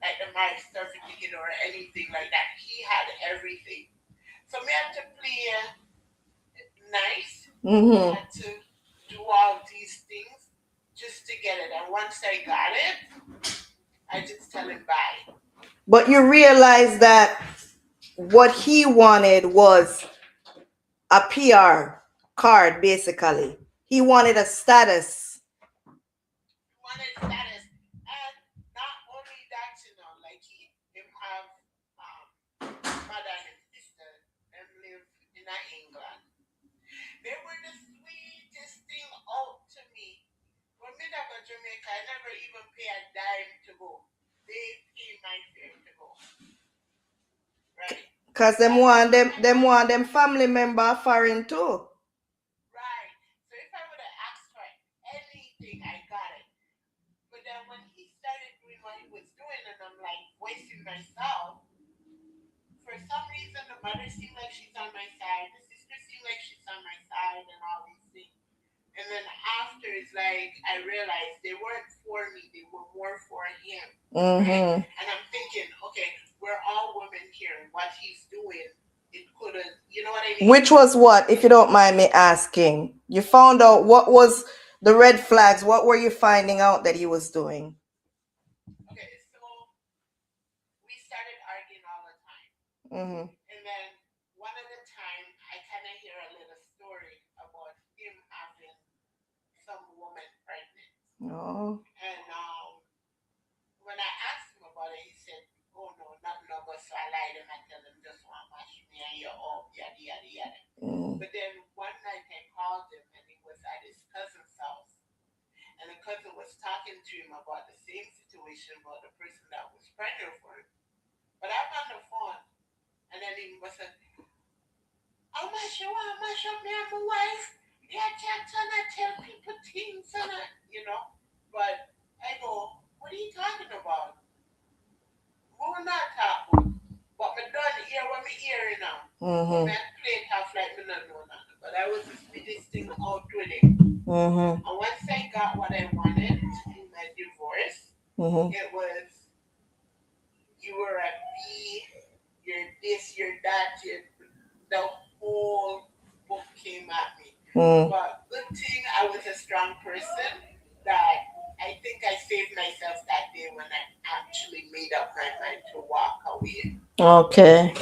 like the marriage certificate or anything like that. He had everything, so we had to play nice. Mm-hmm. Had to do all these things just to get it. And once I got it, I just tell him bye. But you realize that what he wanted was a PR card, basically. He wanted a status. He wanted status. And not only that, like him have mother and sister and live in England. They were the sweetest thing out to me. When me got to Jamaica, I never even pay a dime to go. They pay my fare to go. Right? Cause them family member foreign too. Right. So if I would have asked for anything, I got it. But then when he started doing what he was doing, and I'm like voicing myself, for some reason the mother seemed like she's on my side, the sister seemed like she's on my side, and all these things. And then after, it's like I realized they weren't for me; they were more for him. Mm-hmm. Right? And I'm thinking, okay, we're all women here. What he's doing, it couldn't, you know what I mean? Which was what, if you don't mind me asking? You found out what was the red flags? What were you finding out that he was doing? Okay, so we started arguing all the time. Mm-hmm. And then one of the time, I kind of hear a little story about him having some woman pregnant. Oh. And when I asked him about it, he said, "Oh no, nothing of us." So I lied and I tell him, "Just want to mash me and you're up, yada yada yada." Mm. But then one night I called him and he was at his cousin's house. And the cousin was talking to him about the same situation about the person that was pregnant for him. But I'm on the phone. And then he was like, "How much you want? Mash up me and my wife? Yeah, trying to tell people things and but I go, what are you talking about? We're not talking. But me done hear what me hearing now. Mm-hmm. Me play it half like me not know nothing. But I was just be this thing out with him. Mm-hmm. And once I got what I wanted in my divorce, it was you were a B, you're this, you're that, the whole book came at me. But good thing I was a strong person that I think I saved myself that day when I actually made up my mind to walk away. Okay.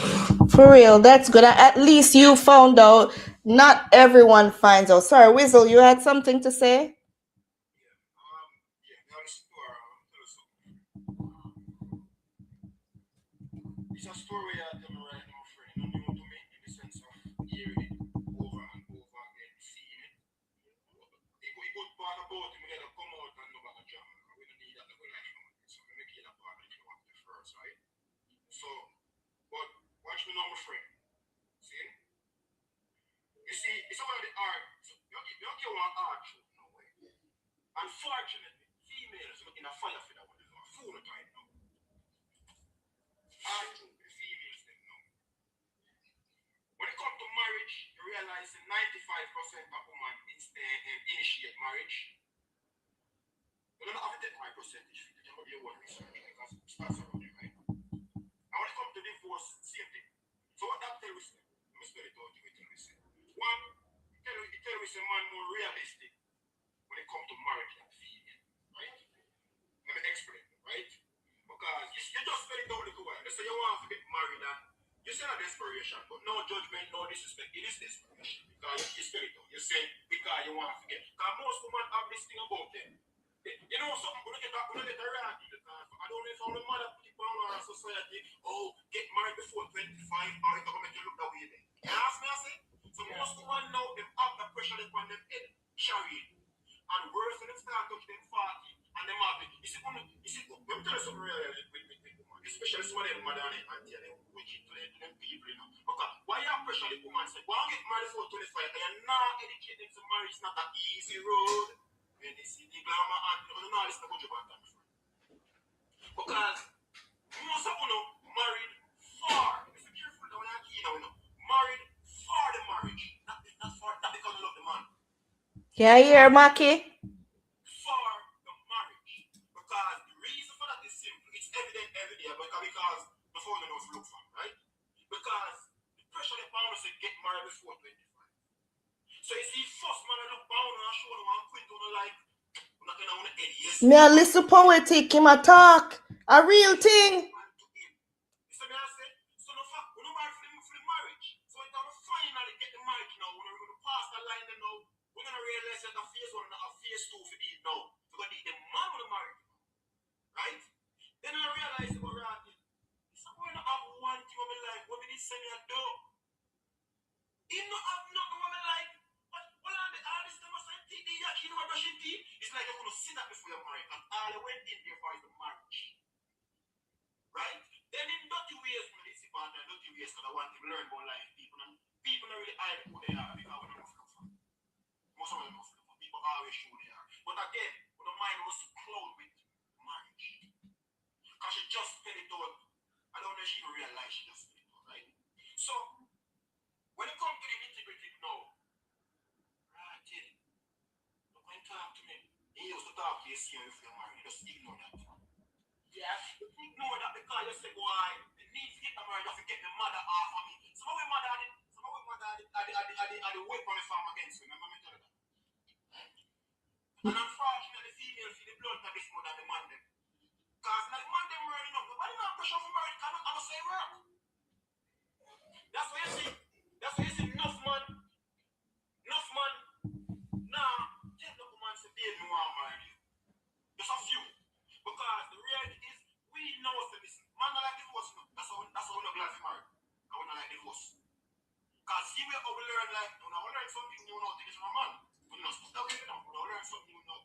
For real, that's good. At least you found out. Not everyone finds out. Sorry, Wizzle, you had something to say? It's a story I tell me right now, friend. Not new to me in the sense of hearing it over and over again, seeing it. It good part about it, we gotta come out and know about Jamaica. We don't need that level life no more. So we make it a part if you want the first, right? So, but watch me now, my friend. See? You see, it's one of the art. So, you don't get one art shoot no way. Unfortunately, females in a fire for that one. There's a fool time now. Art shoot, the females them now. When it comes to marriage, you realize that 95% of women initiate marriage. You don't have to take my percentage. You can do your own research because it starts around you, right? And when it comes to divorce, same thing. So what that tells us, let me spell it out to you. One, it tells us a man more realistic when it comes to marriage than female, right? Let me explain, right? Because you just spell it out a little while. They say you want to get married and you say a desperation, but no judgment, no disrespect. It is desperation because you spell it out. You say because you want to forget. Because most women have this thing about them. You know something? When you get a reality, because I don't know if all the mother put it on our society. Oh, get married before 25, or it's going to make you look that way. Then you ask me, I say. So most women now they have the pressure upon them head, carrying, and worse when they start touching them 40, and them have it. You see, let me tell you something really with women, especially some of them mother and auntie and them wicked to them people, you know. Because why you have pressure the woman say, why get married before 25, and you're not educated to marriage, it's not an easy road. And they see the glamour and you know this about your bad time. Because most of them married for, if you're careful now, you know, married for the marriage, not because they love the man. Yeah, you hear, Maki? For the marriage. Because the reason for that is simple. It's evident every day because before they know if you look for, right? Because the pressure the pound is to get married before 25. So you see, first man I look bound and I show them one quit on the like. Me a listen poetic, him a talk. A real thing. So me I say, so no fact, we no marry for the marriage. So it's gonna finally get the marriage now. We're gonna pass the line now. We're gonna realize that the phase one and the phase two for these now. We're gonna need the man with the marriage. Right? Then I realize we're right. So we're not have one thing we like. What we did say me a do. He not have nothing we like. But all this time I say the yaki no brushing teeth. It's like you're gonna sit up before you're married. And all they went in there for is the marriage. Right? Then in dirty ways, when they see partner, dirty ways, because I want to learn about life. People don't really hide who they are because we don't know who they are. Most of them know who they are. People always show who they are. But again, when the mind was clouded with marriage. Because she just spelled it out. I don't know if she even realized she just spelled it out, right? So, when it comes to the nitty-gritty now, right, look when you talk to me, he used to talk to you, see if you're married, you just ignore that. Yeah, ignore that because you say, boy, the need to get the marriage, just to get the mother off of me. Some of my mother had the whip on the farm against me, remember me tell you that? And unfortunately, the female feel the blood of this more than the man them. Because now the man them running up, nobody not pressure for marriage, because I'm a say work. That's what you see. That's what you see, enough man. Nah, take the woman say, babe, me want marry you. Just a few. Because the reality is, we know what's the listen. Man, not like divorce, no. That's how we're not glad to marry. I would not like divorce. Because see where we learn, like, when I learn something new now, take it from a man. We're not stuck with it now. When I learn something new now.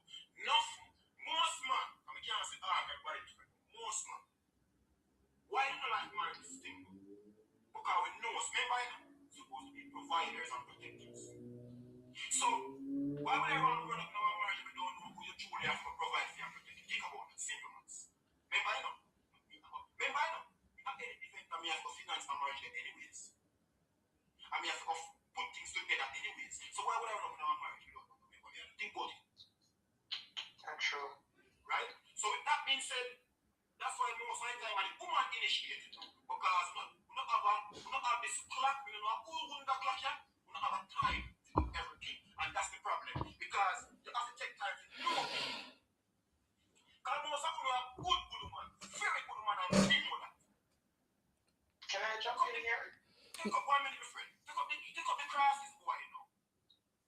Most man, and we can't say, everybody different. Most man. Why do you like marriage this thing? Because we know, remember, we're supposed to be providers and protectors. So, why would everyone run up in our marriage if we don't know who you truly have to provide for and protect? Think about it. Simple ones. Remember, I know. Not any event that me have to finance my marriage anyways. I mean, I have to put things together anyways. So why would I run up in our marriage if we don't know who we have to think about it? That's true. Right? So with that being said, that's why most of the time the woman initiated because we don't have this clock, we don't have all the clock here, we don't have a time to do everything. And that's the problem. Because you have to take time to know people. Because most of them are good woman, very good woman, and we know that. Can I jump in here? Take up 1 minute, my friend. Take up the crosses, boy, you know.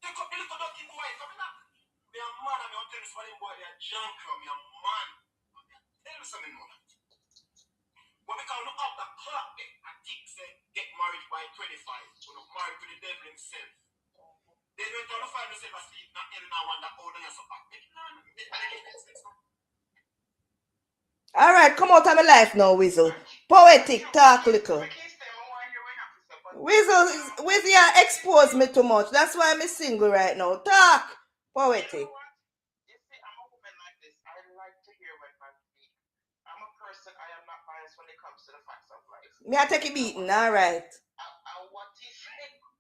Take up the little dirty boy. So me a man and me want tell you something, boy, they are junk, me a man. Tell me something more. But because we don't have that clock there, I think say get married by 25, we don't married to the devil himself. Then when you find yourself asleep, not any now one that older and so back. All right, come out of my life now, Weasel. Poetic, talk little. Weasel, you expose me too much. That's why I'm single right now. Talk, poetic. You see, I'm a woman like this. I like to hear when man speak. I'm a person, I am not biased when it comes to the facts of life. Me I take it beating, all right. What is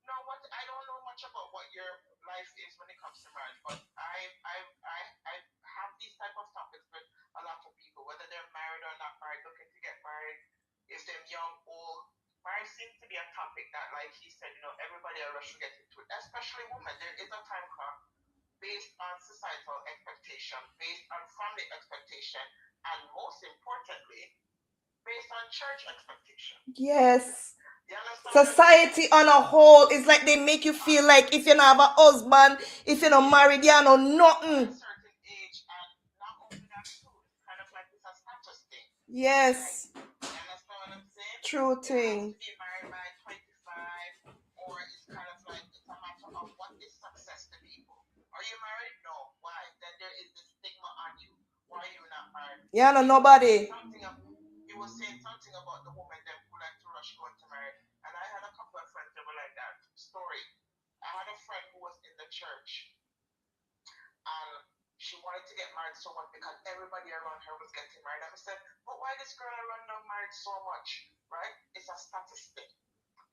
no, what I don't know much about what your life is when it comes to marriage, but I have these type of topics with a lot of people, whether they're married or not married, looking to get married, if they're young, old. Marriage seems to be a topic that, like he said, everybody are rushing to get into it, especially women. There is a time clock based on societal expectation, based on family expectation, and most importantly, based on church expectation. Yes. Society on a whole is like they make you feel like if you don't have a husband, if you're not married, you know nothing. At a certain age, and not only that too, it's kind of like it's a status thing. Yes. You understand what I'm saying? True thing. You have to be married by 25, or it's kind of like it's a matter of what is success to people. Are you married? No. Why? Then there is this stigma on you. Why are you not married? Yeah, no, nobody. He was saying something about the woman that who like to rush going to marry. And I had a couple of friends that were like that. Story. I had a friend who was in the church, and she wanted to get married so much because everybody around her was getting married. And I said, but why this girl around her married so much? Right? It's a statistic.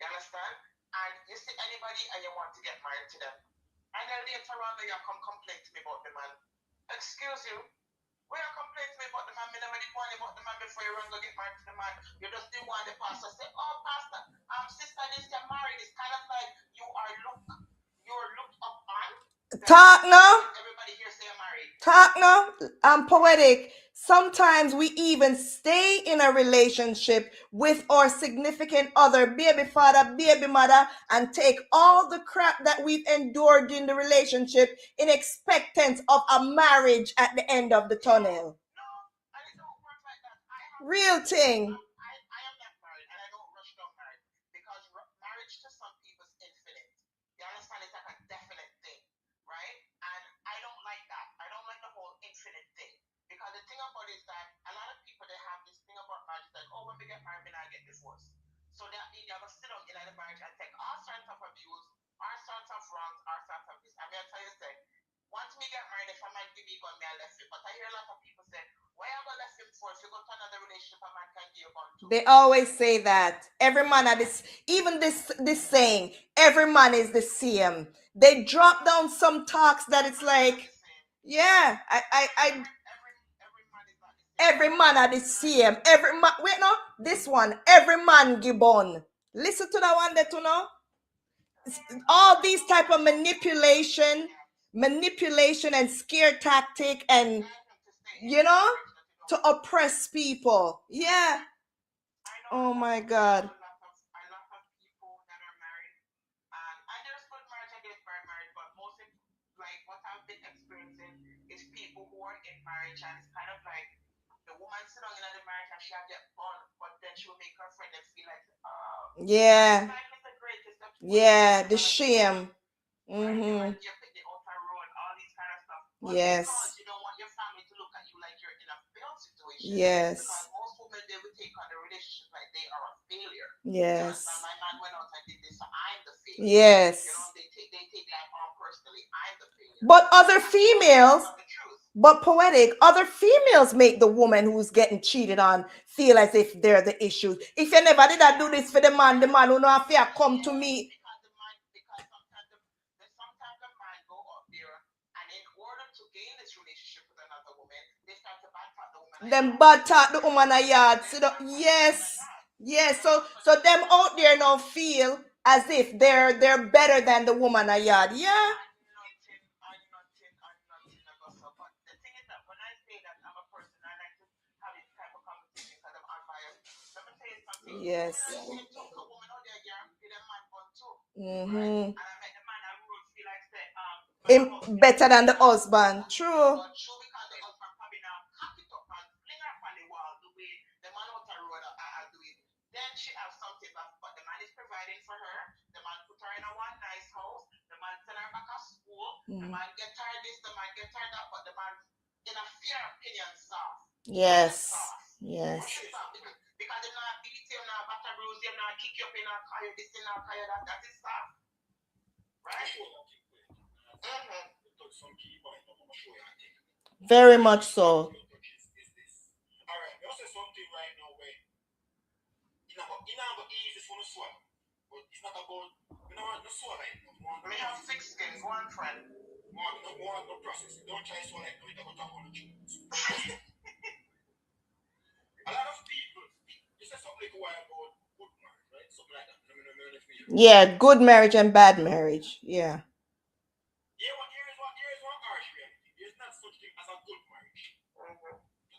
You understand? And you see anybody and you want to get married to them. And then later on, you come complain to me about the man. Excuse you. When you complain to me about the man, me never did want about the man before you run to get married to the man. You just didn't want the pastor say, oh pastor, sister, this get married. It's kind of like you're looked up on. Talk now. Everybody here say married. Talk now. I'm poetic. Sometimes we even stay in a relationship with our significant other, baby father, baby mother, and take all the crap that we've endured in the relationship in expectance of a marriage at the end of the tunnel. No, and it don't work like that. Real thing. I am not married, and I don't rush down marriage because marriage to some people is infinite. You understand? It's like a definite thing, right? And I don't like that. I don't like the whole infinite thing. Because the thing about it is that a lot of people, they have this thing about marriage like, oh, when we get married, I get divorced. So that means you have to sit down in the marriage and take all sorts of abuse, all sorts of wrongs, all sorts of this. I'm going to tell you, say, once we get married, if a man give me gun, me I left him. But I hear a lot of people say, why you going to left him for? If you go to another relationship, a man can give you gun too. They always say that. Every man at this, even this saying, every man is the same. They drop down some talks that it's like, yeah, every man are the same. Every man, wait no, this one, every man gibbon. Listen to that one there to know. All these type of manipulation and scare tactic and to oppress people. Yeah. Oh my God. A lot of people that are married, and there's good marriage and there's bad marriage, but mostly, like what I've been experiencing is people who are in marriage and it's kind of like the woman sit down in the marriage and she have get fun, but then she will make her friend and feel like, yeah, life is the greatest. Yeah, the shame. Mm-hmm. You pick the outer road, all these kind of stuff. But yes. Because you don't want your family to look at you like you're in a failed situation. Yes. Because most women, they will take on the relationship like they are a failure. Yes. My man went out and did this, so I'm the failure. Yes. They take that on personally. But other females, but poetic, other females make the woman who's getting cheated on feel as if they're the issue. If you never did I do this for the man who know have to come to me. Because sometimes the man go up there and in order to gain this relationship with another woman, they start to bad talk the woman. Them bad talk the woman a yard. Yes. Yes. So them out there now feel as if they're better than the woman a yard. Yeah. I'm nothing. But the thing is that when I say that I'm a person, I like to have this type of conversation because I'm unbiased. Let me tell you something. Yes. You talk to a woman out there, you're a man fun too. Mm-hmm. And I met the man I would feel like say, better than the husband. True. But true because the husband probably now cock it up and fling her on the wall the way the man out the road I do it. Then she has something, but the man is providing for her. The man put her in a one nice house. The man send her back to school. The man get her this, the man get her that, but the man, in a fair opinion, soft. Yes. Yes. Because they're not beat you, not batter bruise you, not kick you up, not call you this, not call you that. That is soft. Right? Very much so. Alright, you say something right now where it's not easy for the swallow, but it's not about the swallow right now. We have 6 skins, one friend. One process. Don't try swallow it, we don't talk about the truth. A lot of people, you say something like a while about good marriage, right? Something like that. Yeah, good marriage and bad marriage. Yeah. Here is one harsh reality. There's not such thing as a good marriage. But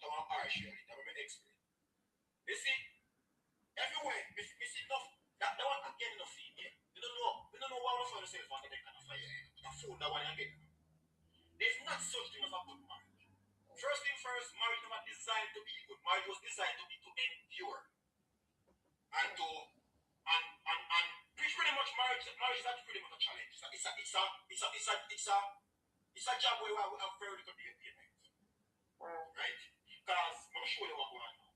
one harsh reality. I'm going to explain. You see, everywhere, we see enough, that one again enough female. We don't know what we're saying for the kind of fire. The food that one again. There's not such thing as a good marriage. First thing first, marriage was not designed to be good. Marriage was designed to be to endure. And pretty much marriage is pretty much a challenge. It's a job where we have very little payment. Right? Because I'm sure you what going on now.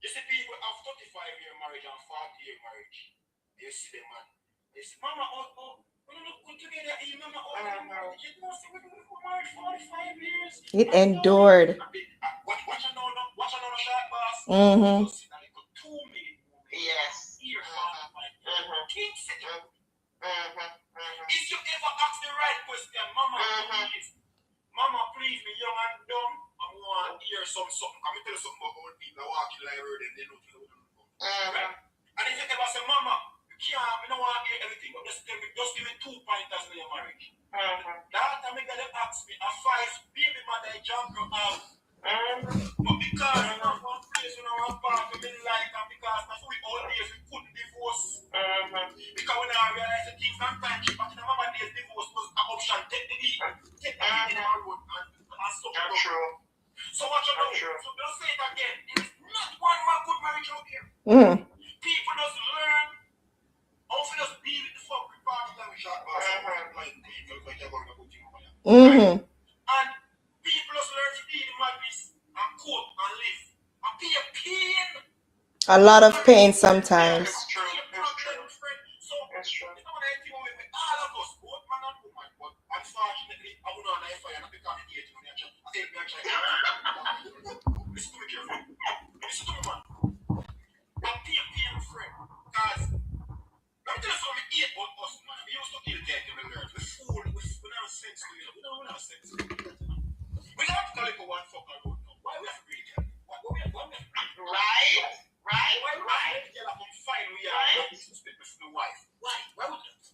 You see people have 35-year marriage and 40-year marriage. You see them man. You see, Mama, we don't look good together. Mama, you know, see, we married 45 years. It endured. Watch another shot, boss. Mm-hmm. Just a little 2 minutes. Yes. Here, 45 years. If you ever ask the right question, Mama, please, me young and dumb, I want to hear something. Can me tell you something about old people walking like road and they know what they're doing. Right? And if you ever say, Mama, you can't, I don't want to hear everything, but just give me 2 pointers in your marriage. That time I got to ask me, a 5 baby mother I jump you out. But because I have one place when I was part of my life, and because that's we all days we couldn't divorce. Because when I realized the things sometimes, but in my days divorce was an option. Take the deed in our road and so on. So what you know? So don't say it again. There is not one more good marriage out here. People just learn how to just deal with the fuck with party that we shot past. And people just learn to deal with madness and cope and live. And be a pain. A lot of pain sometimes. It's true. So it's not anything with all of us, both man and woman, but unfortunately, I would not like fire because the age when listen to me carefully. Listen to me, man. I'm be a pain friend. Because let me tell you something, we hate about us, man. We used to kill death in the nerves. We fool, we don't have sense to it. We don't have sense to it. We don't have to call it for one fuck alone now. Why we have to breathe?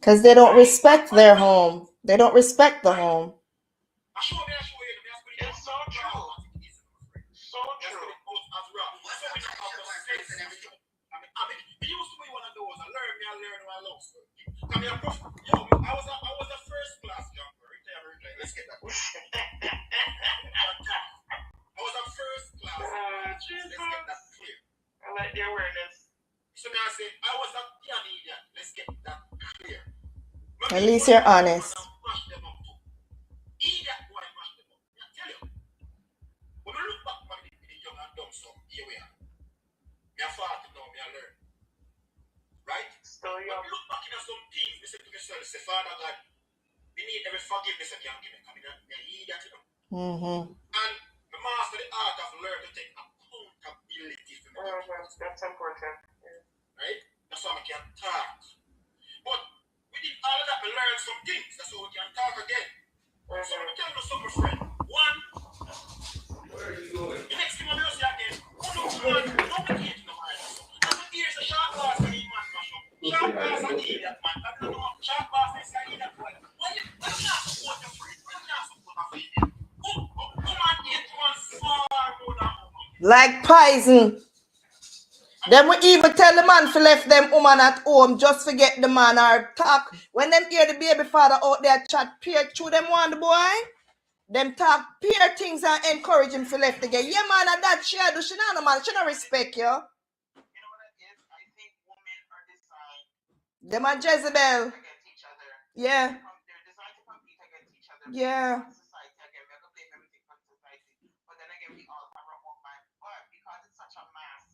Because they don't respect their home. They don't respect the home. It's so true. So true. He used to be one of those. I learned my love story. I was a first class jumper. Let's get that. I was a first class. Let's get that clear. I like the awareness. So now I say I was a Canadian. Let's get that clear. At least you're honest. Mash them up too. That boy mash them up. I tell you. When we look back on the young and dumb stuff, here we are. Me a 40 now, me a learn. Right? Still young. When we look back at some things, we say to myself, say, Father God, You need every forgiveness you can give me. Coming up, you that, you know. Mm-hmm. And the master the art of learn to take accountability for me. That's important. Right? That's how we can talk. But within all of that, we learn some things. That's how we can talk again. So let me tell you something, friend. One, where are you going? The next thing I'm going to say again, don't be eating the mind. And the ears are sharp bars for you, man. Sharp bars are idiot, man. I don't know. Sharp bars is like idiot, boy. Why you not support your friend? Why you not support a female? Come on, eat one far more than woman. Like poison. Then we even tell the man to left them woman at home just to get the man or talk. When them hear the baby father out there chat peer through them one the boy, them talk peer things and encourage him to left again. Yeah man, and that she do she not no man, she don't respect you. You know what it is? I think women are designed Them are Jezebel. against each other. Yeah. They're designed to compete against each other. Yeah. Society again, we have to blame everything for society. But then again, we all have our own mind. But because it's such a mass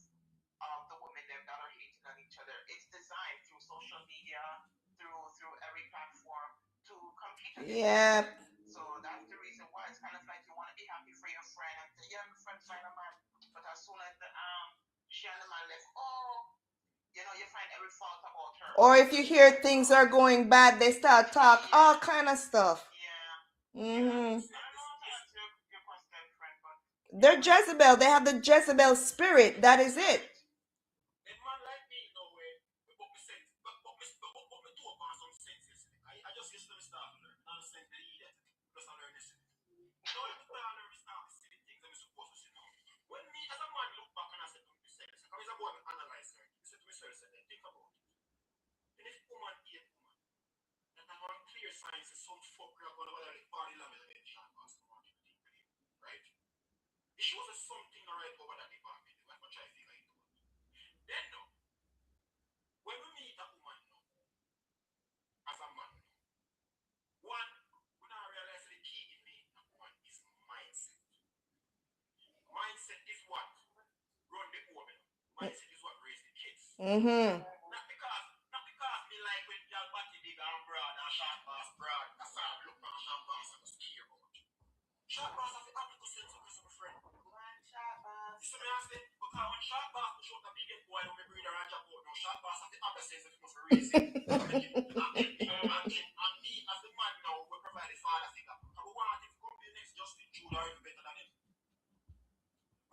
of the women them that are hating on each other, it's designed through social media, through every platform to compete against each Yeah. other. So that's the reason why it's kind of like you want to be happy for your friend and say, yeah, my friend find a man. But as soon as she and the man left, you know, you find every fault about her. Or if you hear things are going bad, they start talk all kind of stuff. Yeah. Mm-hmm. I don't know how to answer your question, friend, but They're Jezebel. They have the Jezebel spirit. That is it. A man like me, no way. But me sense, but me do upon some senses. I just listen to the stuff and learn. Not sense the idiot. Just learn this. So let me tell you, learn start to see the things I'm supposed to see now. When me as a man look back and I said to myself, I was a boy and analyze her. I said to myself, think about it. And if woman hate woman, that I want clear signs of some fuck grab on whether the body language and shot pass the market, right? It shows us something right over that department. That's what I feel like. Then no. When we meet a woman now, as a man, one, we now realize the key in meeting a woman is mindset. Mindset is what run the home. Mindset is what raise the kids. Mm-hmm. Not because me like when y'all body big and broad and short pass broad, I saw look at short pass and was care about. Short pass has the applicable sense of my friend. one shot boss. So me ask them, because when short pass push out the biggest boy when me breed around your boat, no short pass has the other sense of must raise it. And me as the man now will provide the father figure. And we want him to come to the next Justin Jude or even better than him.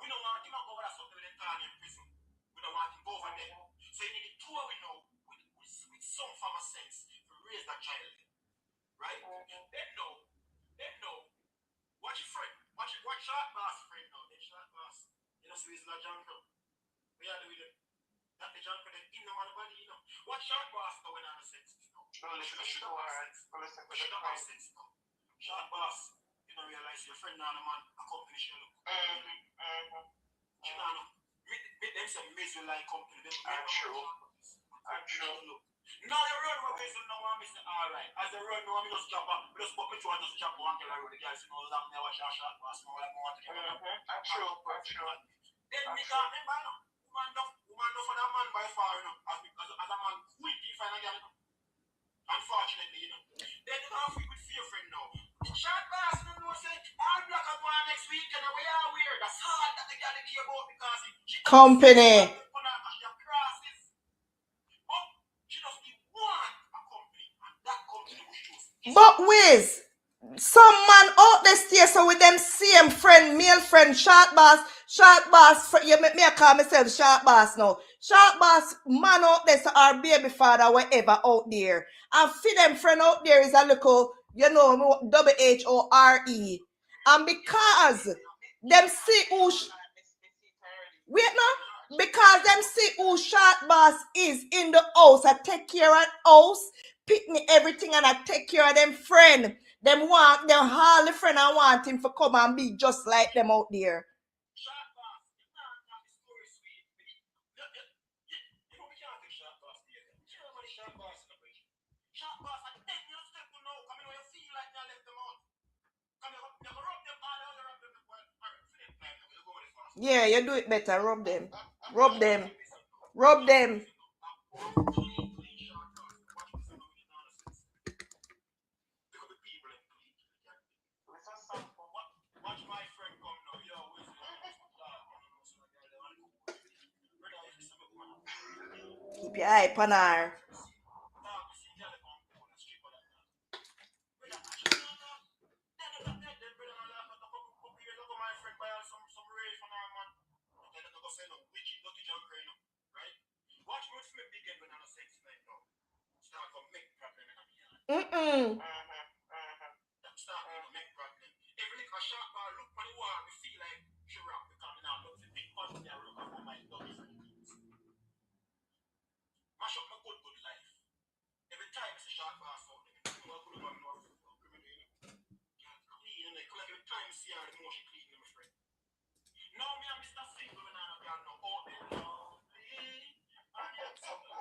We don't want him to go over that something with them time in prison. We don't want him to go over there. So you need the two of we know with some form of sense to raise that child. Right? Then no. Watch your friend. Watch short boss friend now. Then short boss. You know, so he's not jungle. We are doing it. Not the jungle, then in the body, you know. What short boss going on the sense? Should have sense now. Short boss, you know, realize your friend now, man, a company should look. You know, make them some misery like company. I'm true. Now you run away, so now I'm Mr. Alright. As you run, now I'm just chop up. Just put me to one, just chop one kill the guys, you know, long never shot pass, no like more to get I'm true. Then me can't remember, no. Woman no for that man by far, you know. As a man, quick, he find a girl, you know. Unfortunately, you know. Then you can't freak with fear friend now. Short pass, you know, say, I'll block up one next week, and we are weird. That's hard that the girl care about because she Company. But Wiz, some man out there stay so with them same friend, male friend, short boss, you make me call myself short boss now. Short boss man out there, so our baby father, whatever out there. And for them friend out there is a little, you know, WHORE. And because them see who because them see who short boss is in the house, I take care of the house, pick me everything, and I take care of them friend. Them want them all the friend I want him to come and be just like them out there. Yeah, you do it better. Rub them. Keep your eye on her. Mm-mm. Mash up my good life. Every time it's a short pass out, clean and like every time you see her, the more she clean, my friend. No, me and Mr. Single when I'm no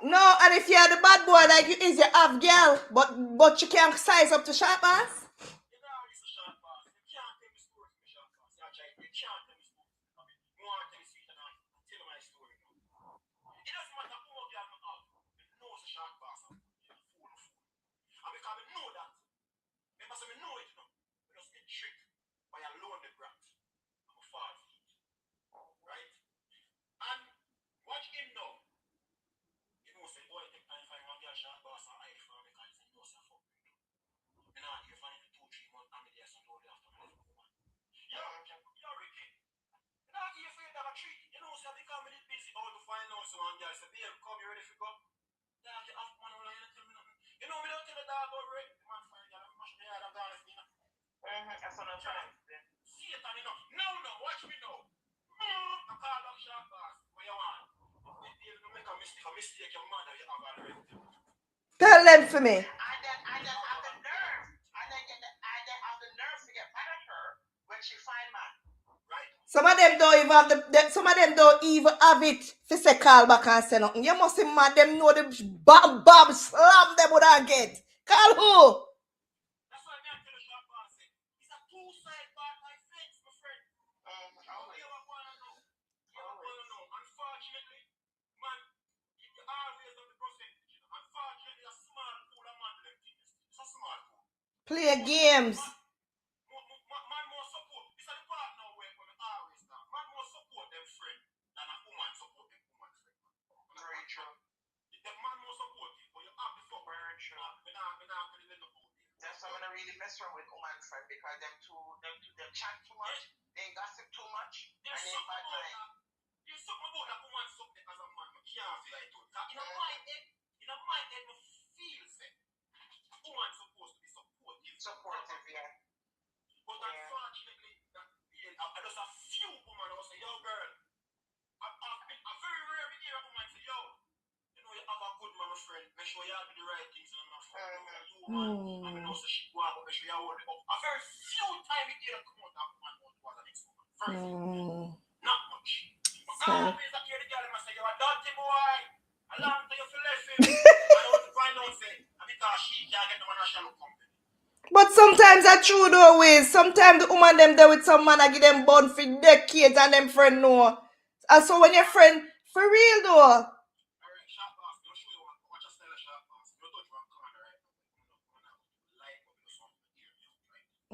No, and if you're the bad boy like you is, you have girl, but you can't size up to short pass. You know, it's a short pass. You can't tell me story from a short pass. You can't tell me story. I mean, you want to tell me sweet and I tell my story now. It doesn't matter who you have. You know it's a short pass. Fool. And because I know that, because I know it, you know, we just get tricked by a lonely brat. I'm a far feet. Right? And watch him now. You know, say, boy, take time for him and get a short pass and hide from him because he knows you're fucking. You know, you find it 2-3 months and there's some only after my life. You're Ricky. You know, you feel that a treat. You know, so because I'm busy all to find out so one guy say, babe, come, you ready for go? Yeah, you have one on you tell me nothing. You know, me don't tell the dog over it. The man find out, I'm much the yard, I'm gone with me now. That's what I'm trying to say. See it, and you know. No, watch me now. I call up short pass. What you want? If you make a mistake, your mother, you have already. Tell them for me. I then have the nerve. I then have the nerve to get mad at her when she find man. Right? Some of them don't even have some of them don't even have it to say call back and say nothing. You must see mad them know the bam slam them would I get. Call who? That's why I'm tell the short pass. It's a two-side part like fence, my friend. You want to know. Unfortunately, man, you always have the percentage. Unfortunately, a small pool of man them things. It's a small pool. Play games. Man more support. This is the part now where we always talk. Man more support them friend than a woman support them woman friend. Very true. The man more supportive, but you have the fuck. Very true. We're not going to look out there. That's why I'm not really mess around with woman friend because them chat too much, they gossip too much, and they bad mind. There's something about that woman something as a man, I can't feel like it. In a mind head, me feel say, a woman supposed to be supportive. Supportive, yeah. But unfortunately, I just a few women who say, yo girl, I'm very rare to hear a woman say, yo, you know you have a good man, my friend, make sure you do the right things and I'm not friend. You man, I know so she go out, but make sure you hold it up. A very few times you hear come out that woman was an ex-woman. Very few. Not much. Always I hear the girl and I say, you're a dirty boy. A long time you left him. I want to find out, say, because she can't get the man a shallow company. But sometimes I true though ways. Sometimes the woman them there with some man I give them bun for decades and them friend know. And so when your friend for real though.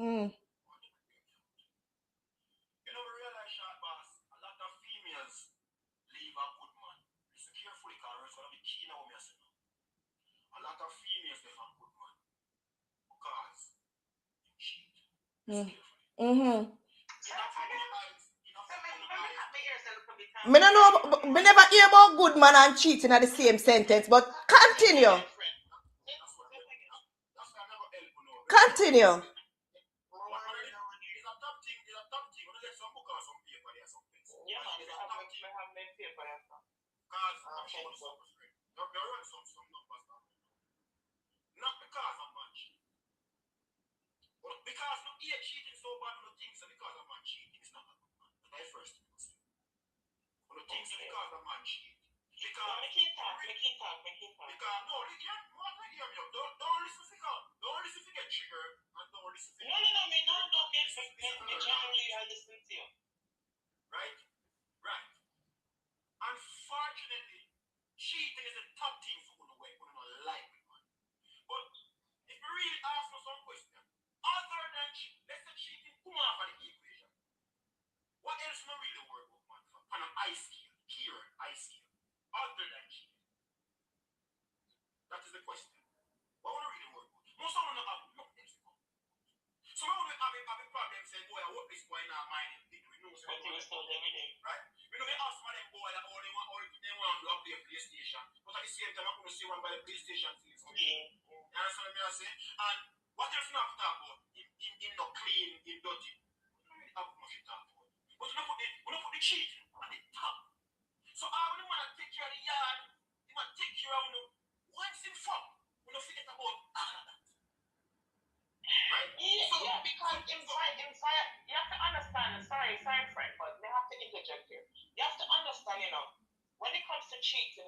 Mm. You know, we realize, short boss, a lot of females leave a good man. Listen carefully, because it's going to be key now, me I say now. A lot of females leave a good man because you cheat. Listen carefully. Me no know, me never hear about good man and cheating at the same sentence, but continue. Continue. Not because of man cheating. But because no ear cheating so bad on the things and because of man cheating is not a good man. That's my first thing to say. On the things because of man cheating. Because we can't talk. Because no, you can't hear me. Don't listen to God. Don't listen to get triggered and don't listen to No, generally I listen to you. Right? Unfortunately, cheating is the top thing for one way, one like man. But if you really ask for some question, other than cheating, let's say cheating, come off of the equation. What else not really work with man on an ice scale, other than cheating? question. What want to read the word? Most of them don't have nothing to go. Some of them have a problem saying, boy, I hope this boy now mind him. We know so. But he was still every day. Right. We know they ask some of them boy that all they want to up their PlayStation. But at the same time, I'm going to see one by the PlayStation things. Yeah. You understand what I'm saying? And what else not talk about? In not clean, in dirty. We don't really have much to talk about. But we don't put the cheating at the top. So I want to take care of the yard. You want to take care of once in fuck. We don't forget about all of that. Right? Yeah, because in fact, you have to understand, sorry, Frank, but they have to interject here. You have to understand, when it comes to cheating,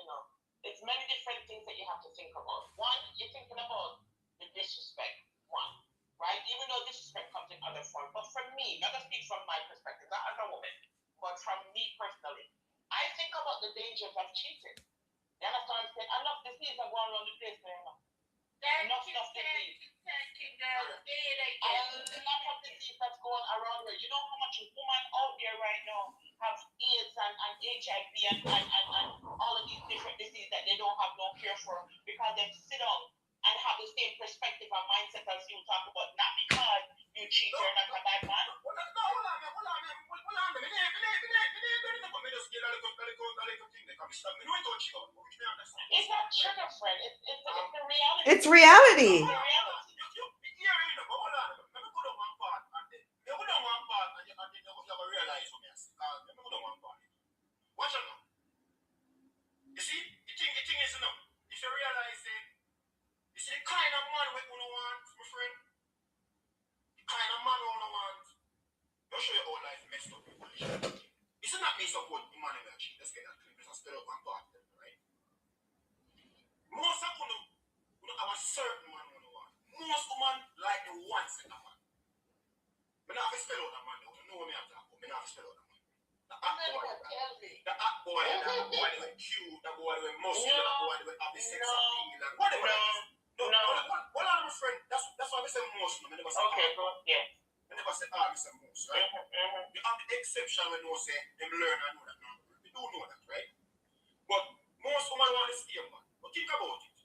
it's many different things that you have to think about. One, you're thinking about the disrespect, right? Even though disrespect comes in other forms. But for me, not to speak from my perspective, not as a woman, but from me personally, I think about the dangers of cheating. You understand what I'm saying? Enough disease are going around the place now. Enough disease. A lot of disease that's going around here. You know how much women out there right now have AIDS and HIV and all of these different diseases that they don't have no cure for because they sit down and have the same perspective and mindset as you talk about. Not because you cheat, you're not a bad man. It's not sugar, friend. It's the reality. It's reality. You see, the thing is, if you realize it, you see the kind of man we want, my friend, the kind of man we want, you'll show your whole life messed up. It's not me support the man in that shit. Let's get that clean. Let's spell out one part of them, right? Most of them have a certain man we want. Most women like the one set of man. I don't have to spell out that man. You know what I talk about. I don't have to spell out that man. The hot boy, that boy that was cute, that boy that was muscular, that boy that was have the sex appeal, and whatever. Hold on, my friend. That's why we say most. I never say okay, yeah. I never say we say most, right? You have the exception when you say them learn and know that. We do know that, right? But most women want the same man. But think about it.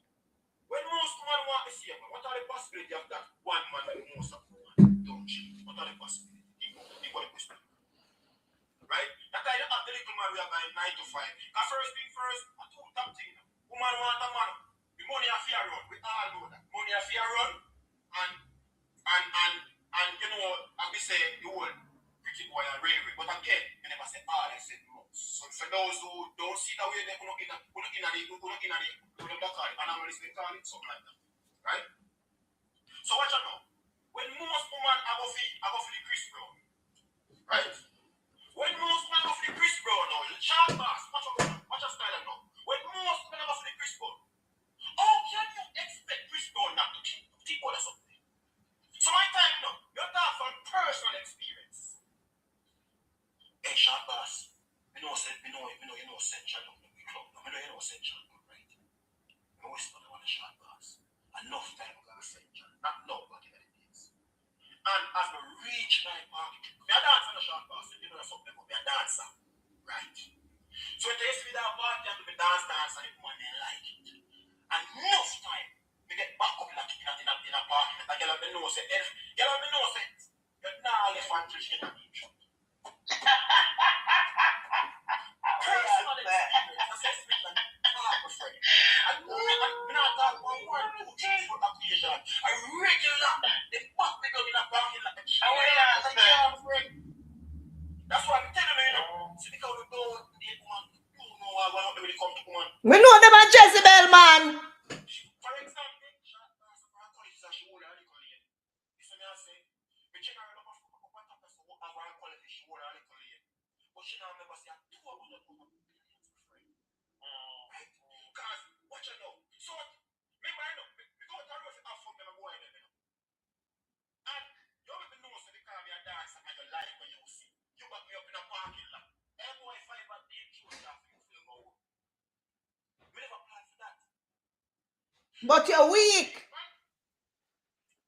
When most women want the same man, what are the possibilities of that one man when most of them don't cheat? What are the possibilities? Think about the question. Right? That kind of the little man we are buying 9 to 5. Because first thing first, I told that thing. Woman want a man. The money a fear run. We all know that. Money a fear run. And you know, as we say, the whole cricket boy and railway. But again, I never say all, I said most. So for those who don't see that way, they put in the anomalies, they call it something like that. Right? So watch out now. When most women are off the Chris Brown, right? When most men go for the Chris Brown now, the sharp bass, watch your style now. When most men go for the Chris Brown, how can you expect Chris Brown not to cheat? Think about something. So my time now, you're talking from personal experience. Hey, sharp bass, you know Central Club. You know Central Club, right? I always thought about the sharp bass. Enough time ago, Central. Not now, back in the days. And as we reach night party, we are dancing on the short bus, you know something, but we are dancer, right? So it used to be that party and we dance and the woman they like it. And enough time, we get back up in a party, and girl have been know say, you're not left until she get a deep shot. Personal experience, assessment, and my friend. And we're not talking about 1, 2, 3 for occasion. A regular, they fuck me up in a parking lot. That's why I'm telling you, see because we don't date woman, you know why we're not really come to woman. We know them a Jezebel, man. For example, short pass for a college is a show that little lane. This is what I say. We generally don't have to come up and talk to what our quality show that little lane. But she now never say a 2 of them billions, my friend. Right? Because, watch it now. So, remember, we go to the road to have fun, then I go ahead and and you don't even know so they call me a dancer and you like what you see. You back me up in a parking lot. MY5 at the intro staff you feel go. We never plan for that. But you're weak. Right?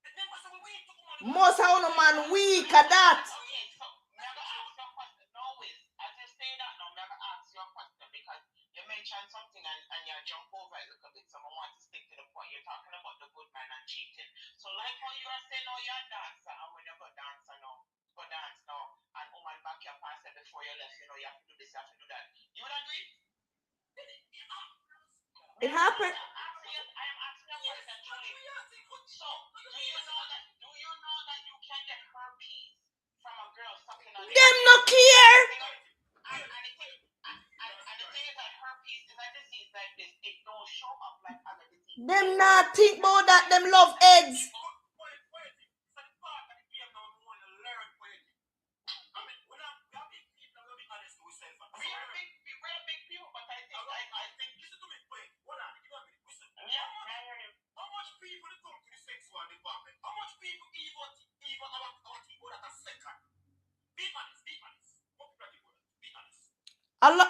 Remember so we weak to woman. Most of the man weak at that. Oh yeah, so never ask your question. No, Wiz. I just say that now, never ask your question because you mentioned mention something and you jump over it a little bit, so I want to stick to the point. You're talking about the good man and cheating. So like how you are saying, oh, you're a dancer, and when you go dance now, and woman back your past before you left, you know, you have to do this, you have to do that. You would agree? It happened. I am asking a question, truly. So, do you know that you can get herpes from a girl sucking on Them no care. And the thing is that herpes is a disease like this. It don't show up like other diseases. Them not think about that. Them love eggs.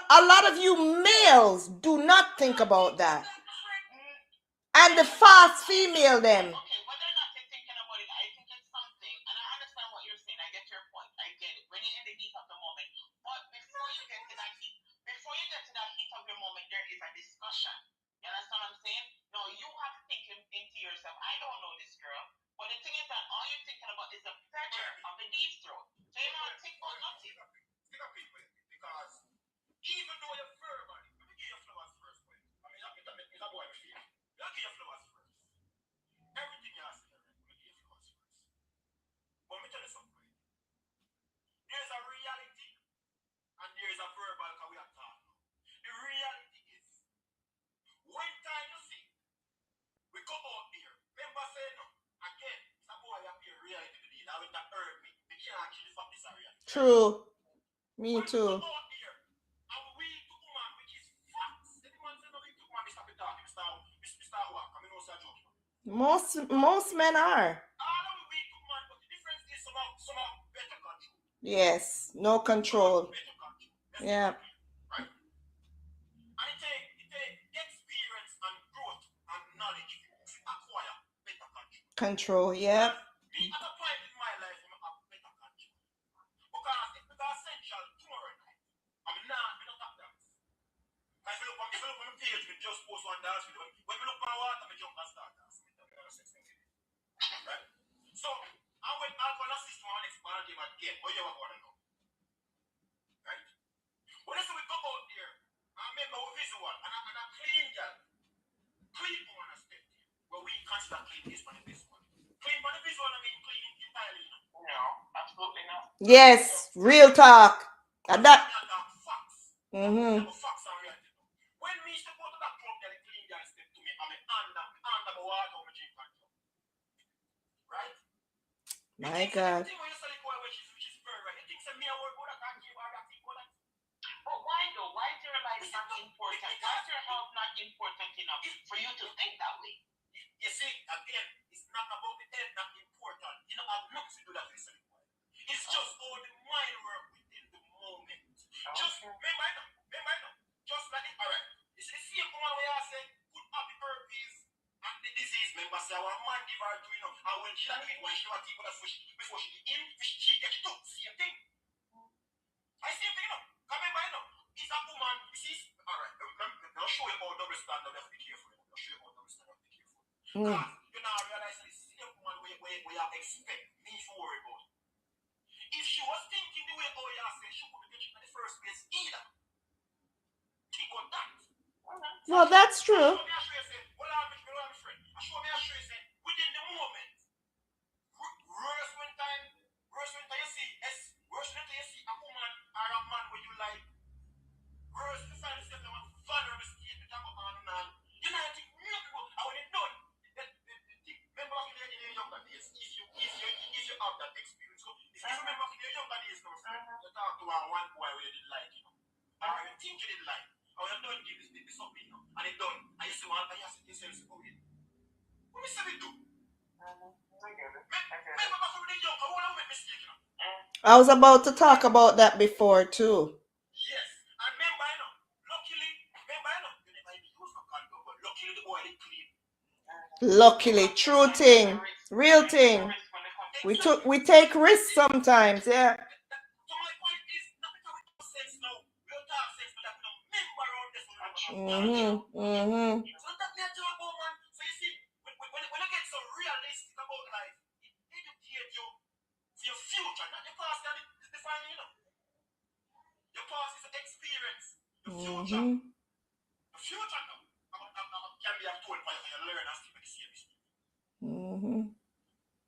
A lot of you males do not think about that. And the fast female them. Okay, whether or not you're thinking about it, I think it's something, and I understand what you're saying. I get your point. I get it. When you're in the heat of the moment. But before you get to that heat of the moment, there is a discussion. You understand what I'm saying? No, you have to think into yourself. I don't know this girl. But the thing is that all you're thinking about is the pleasure of the deep throat. So you don't think about nothing. Because even though you're verbal, let me give you flowers first. I mean, it's a boy with you. Let me give you flowers first. Everything you ask me, let me give you flowers first. But let me tell you something. There's a reality and there's a verbal because we are talking. The reality is, when time you see, we go out there. Remember saying, no, again, it's a boy up here, reality to me. That will not hurt me. We can't actually fuck this area. True. Me too. Most men are. Yes, no control. Yeah. And it takes experience and growth and knowledge to acquire better Control, control. yeah. Me at a point in my life, I'm a better control. Because it's essential tomorrow night. I'm not dance. If you look on the page, we just post one dance video. When we look on water, we jump and start dancing. Right? So, I went out on a system and expand him again. What you want to know? Right? When we go out there, I remember we visual and a clean girl. Clean one step where we consider clean this one and this one. Clean one, the visual, I mean clean entirely. No, absolutely not. Yes, real talk. And that. Facts. Mm-hmm. Facts are reality. When me step out of that club, the clean girl step to me, I'm under the water on my drink control. Right? My God. Which is very right. You think me I work out that give her that thing for that? But why though? Why is your life not important? Why is your health not important enough for you to think that way? You see, again, it's not about the head not important. You don't have nothing to do that with it. It's just all the mind work within the moment. Just remember, just like it. Alright. You see the same one where I say good happy herpes and the disease, remember say our man give her to and when she had when she was people before she in, she get it too. Same thing. I see thing, remember, it's a woman, you see, alright, I'll show you how double standard, have to be careful. I'll show you how double standard, have to be careful. Because you now realize the same woman where you expect me to worry about. If she was thinking the way how you said, she couldn't get you in the first place either. Think on that. Well, that's true. Show me a show you say, well, I'm my friend. Show me a show you say, within the moment, worse when you see a woman or a man where you like, worse to find yourself in a vulnerable state, you talk about a man, you know, I think real people, and when you're done, remember in your younger days, if you have that experience, so if you remember in your younger days, you talk to one boy where you didn't like, or you think you didn't like, or you don't give this something, and it's done, and you say, well, I have to say, oh, yeah. What we say we do? I was about to talk about that before too. Yes, and remember, luckily, you never even use no condom, but luckily the boy is clean. Luckily, true thing, real thing. We take risks sometimes, yeah. So my point is, not because we do sense now, we'll talk sense, but that we don't remember around this one. So that me a talk about, man. So you see, when you get so realistic about life, it educates you for your future, not your past that is defining you. Your past is an experience. The future. The future now. Can be a tool for you to learn and still make the same mistake.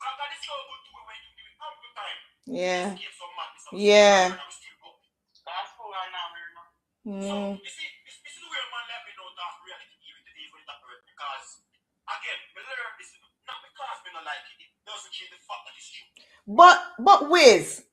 God is so good to you when you give it ample time. Yeah. Escape some madness. Yeah. That's who I know. So you see, this is the way man let me know that reality even today when it happened, because again, we learn this not because we don't like it. It doesn't change the fact that it's true. But Wiz,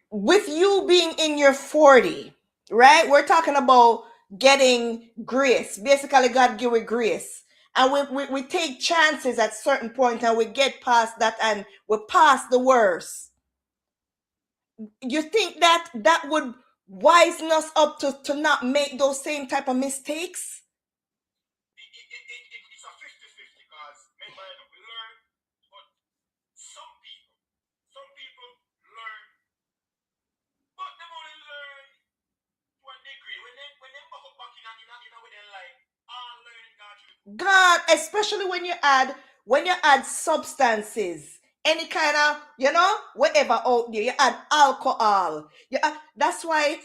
with you being in your 40, right? We're talking about getting grace. Basically, God give you grace. And we take chances at certain point and we get past that and we pass the worst. You think that would wisen us up to not make those same type of mistakes? It's a 50-50 because maybe we learn, but some people learn, but they only learn to a degree. When they back in with their life, all learning God, especially when you add substances, any kind of, whatever out there, you add alcohol. That's why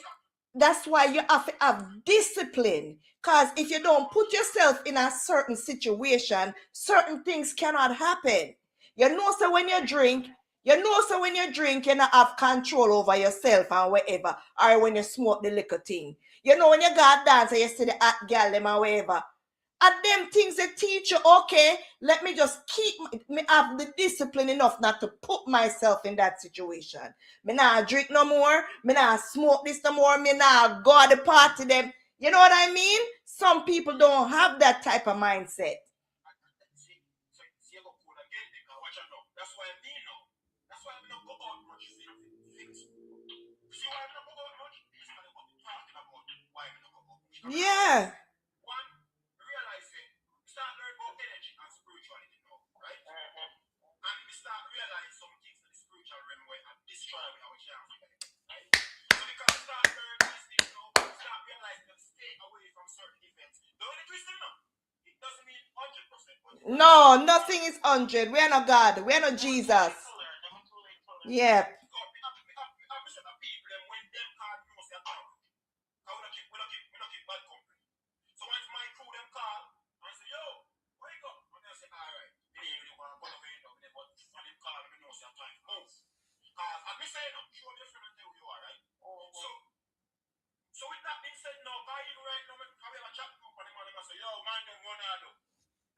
you have to have discipline. Because if you don't put yourself in a certain situation, certain things cannot happen. So when you drink, you not have control over yourself and whatever. Or when you smoke the liquor thing. When you got dance and you see the hot girl them or whatever. And them things they teach you, okay, let me just keep me have the discipline enough not to put myself in that situation. Me not drink no more, me not smoke this no more, me not go to the party them. You know what I mean? Some people don't have that type of mindset. That's why I mean now. That's why I'm not go out much. See why I'm not go out much? It's not about talking about why I'm not go out much. Yeah. One, realizing we start learning about energy and spirituality now, right? And we start realizing some things in the spiritual realm where I destroy our chance, right? So because we start learning these things now, we start realizing that stay away from certain events. Don't let it twist them now. It doesn't mean 100%. No, nothing is 100. We are not God. We are not Jesus. Yeah. So once my crew them call and say, yo, where you go? And I say, all right, they really want to go away now, but for them call me know say I'm trying to move. Because as me say, I'm sure they're friend and tell you are, right? So with that being said, now, by you right now, I have a chat group and them say, yo, man, them gonna do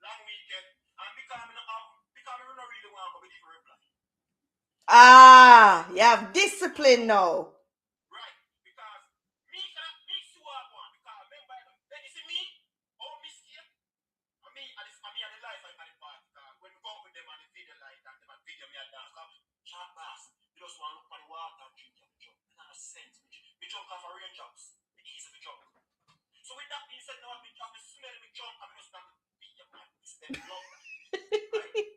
long weekend, and because I don't really want to be different reply. You have discipline now. Right, because me cannot mix you up one, because remember, then you see me, oh, mistake, I mean, at the life I had in part, when we go with them and the video like that, them and video me at dance, chat bass, you just want to look for the water and drink your jump. It doesn't sense. We jump off a raindrops. It's easy to jump. So with that being said, now I've been smelling me jump and I just start to beat your man. It's them love that. Right?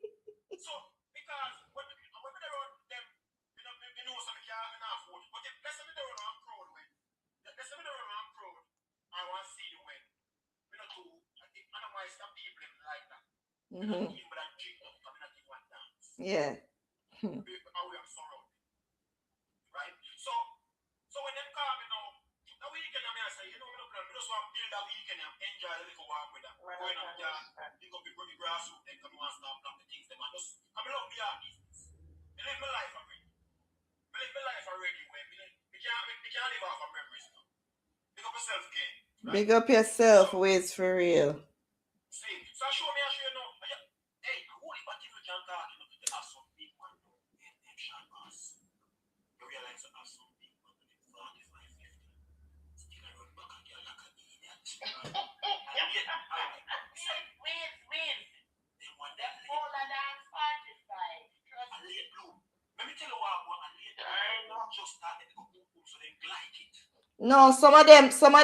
So, because when we around them, you know something can't afford. But if let's say me around I'm proud when. Let's say me around I'm proud. I want to see you when. We not do, I think, otherwise some people like that. Even with that drink, I'm not give one dance. Yeah. How we are surrounded. Right? So when them call me now, the weekend I say, you know, we just want to build that weekend and enjoy a little while with them. Going up there, pick up the grassroots, then come and start plant the things them and just, I love the artists. I live my life already. We can't live off of memories now. Pick up yourself again. Right? Big up yourself, Wiz, for real. See, so show me now. Hey, who is what if you can't talk? There are some big ones. Them shall pass. You realize there are some big ones with 45, 50. Still I run back again like an idiot. Win. They want that older than 45. And late blue. Let me tell you what I want. And late blue just started to go so they like it. No, some of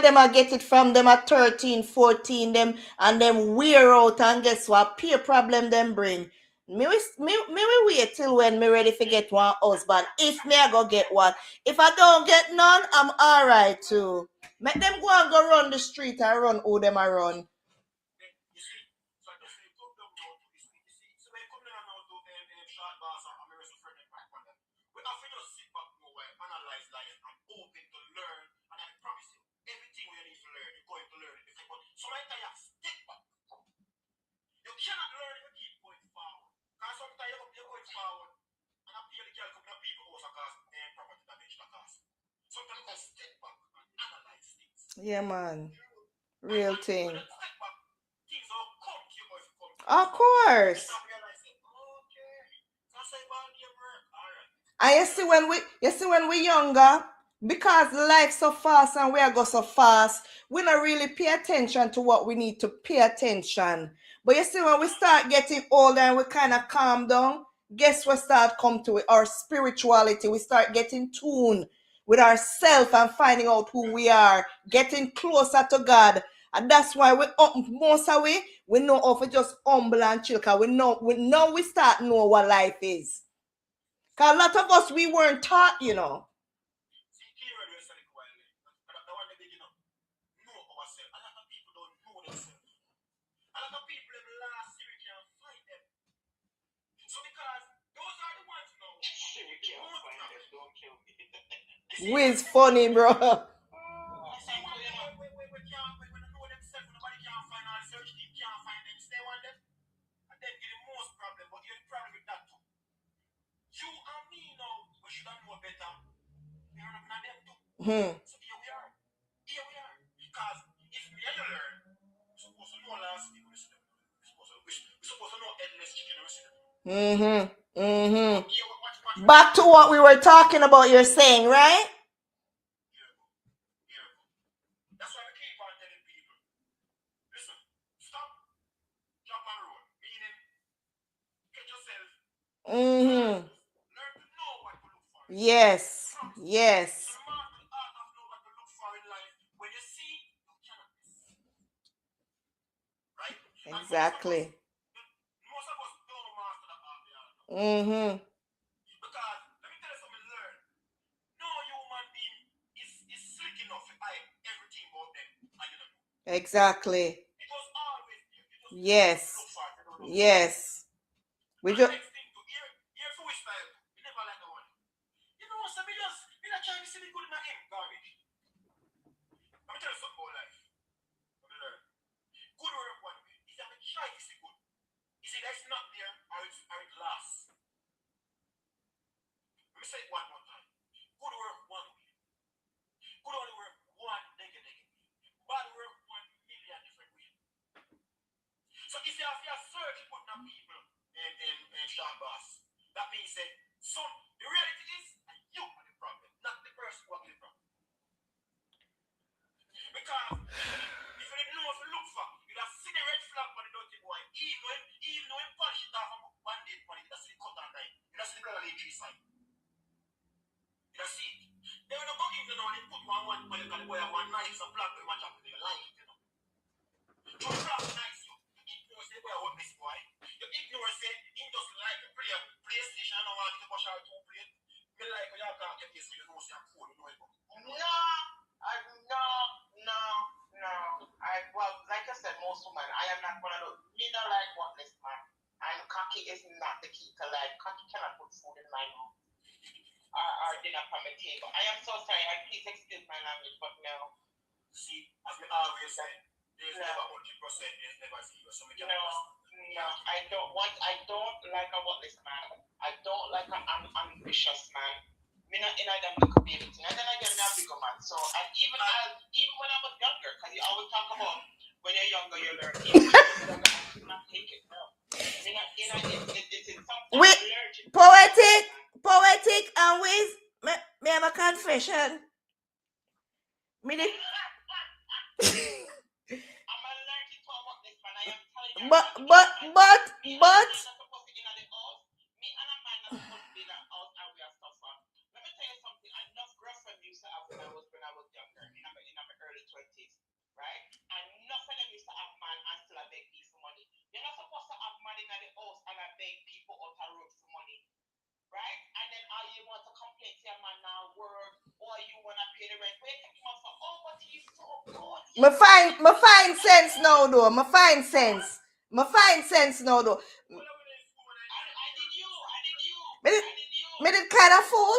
them are get it from them at 13, 14, them and them wear out and guess what? Peer problem them bring. Me wait till when me ready to get one husband. If me I go get one. If I don't get none, I'm alright too. Make them go and go run the street and run who them a run. You see, so I just say, come down now to this thing. You see, so when you come down now to short bars and I'm a friend and back on them. We have to just sit back now and analyze life and open to learn. And I promise you, everything we need to learn, you're going to learn it. But sometimes you have to step back. You cannot learn if you keep going forward. Because sometimes you're going forward and I feel the girl coming up people also cause property damage to cause. Sometimes you can step back and analyze things. Yeah, man. Real thing. When you step back, things will come to you if you come to you. Of course. You start realizing, okay, that's a bad game work. Alright. And you see when we younger, because life so fast and we are go so fast, we not really pay attention to what we need to pay attention. But you see when we start getting older and we kind of calm down, guess what start come to it? Our spirituality. We start getting tuned with ourselves and finding out who we are, getting closer to God. And that's why most of we know how to just humble and chill. Cause we start know what life is. Cause a lot of us we weren't taught, you know. See, key word we said it quietly. The one that they know ourselves. A lot of people don't know themselves. A lot of people in the last series can't find them. So because those are the ones now. You can't find them, don't kill me. Whiz funny, bro. You see, when they know themselves, nobody can't find our search team, can't find them, stay on them. And then get the most problem, but you're the problem with that too. You and me now, we should have known better. We are not them too. So here we are. Because if we ever learn, we're supposed to know last thing we're supposed to know endless chicken Back to what we were talking about, you're saying, right? That's why we keep on telling people, listen, stop, drop on road, meaning, get yourself, learn to know what to look for. Yes. So the master the art of know what to look for in life, when you see, you cannot miss. Right? Exactly. Most of us don't master the art of Mm-hmm. Because, let me tell you something, learn. No human being is slick enough to hide everything about them. And you don't know. Exactly. It was always there. You just Yes. look for it. You don't know. Yes. We And just next thing to hear for which style, we never like the one. You know, so we not trying to see the good in the end, garbage. Let me tell you something about life. Let me learn. Good work one way. If you have to try to see good, is it that's not there or it lasts? Let me say it one more time. Good work one way. Good only work one negative. Bad work 1,000,000 different ways. So if you have your search putting up people in short boss, that means that the reality is that you are the problem, not the person who are the problem. Because if you didn't know if you look for, you'd have seen the red flag for the dirty boy. Even though he polish it off from one day for it, you see the cut on line. You see the blood on the tree side. You see it. Then when you go in, you know, and they put one for you, because the boy have one knife, some black boy match up with the light, you know. So the black nice you ignore say boy I want this boy. You ignore say him just like to play PlayStation and want to push out to play. Me like when you can't get this, you know say I'm cool, you know it. Well, like I said, most women, I am not one of those. Me not like whatless man. And cocky is not the key to life. Cocky cannot put food in my mouth. Or dinner from my table. I am so sorry, and please excuse my language, but no. See, as we always say, there's never 100%, there's never zero. So we can I don't like a whatless man. I don't like an ambitious man. Me not in them little baby thing. And then again, I'm a bigger man. So, and even when I was younger, because you always talk about when you're younger, you learn. Even when you're younger, I could not take it. No. It's something poetic and with me have a confession. Me did. But when I was younger, in my early 20s, right? And nothing of used to have man and still I beg people for money. You're not supposed to have money in the house and I beg people out the road for money. Right? And then you want to complain to your man now work or you want to pay the rent. Wait, come on for but Me find sense now though. Me find sense now though. Me did kind of fool.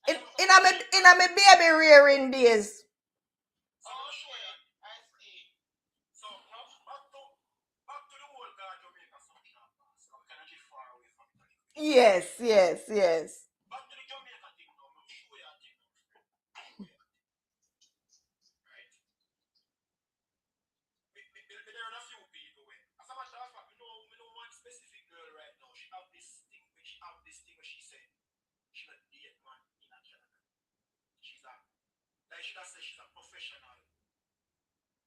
In a me baby rearing days. Yes. Back to the Jamaica thing now. I'm sure you think. Right? There are a few people where, as a matter of fact, we know one specific girl right now. She have this thing where she said she not date man in a Canada. She's a professional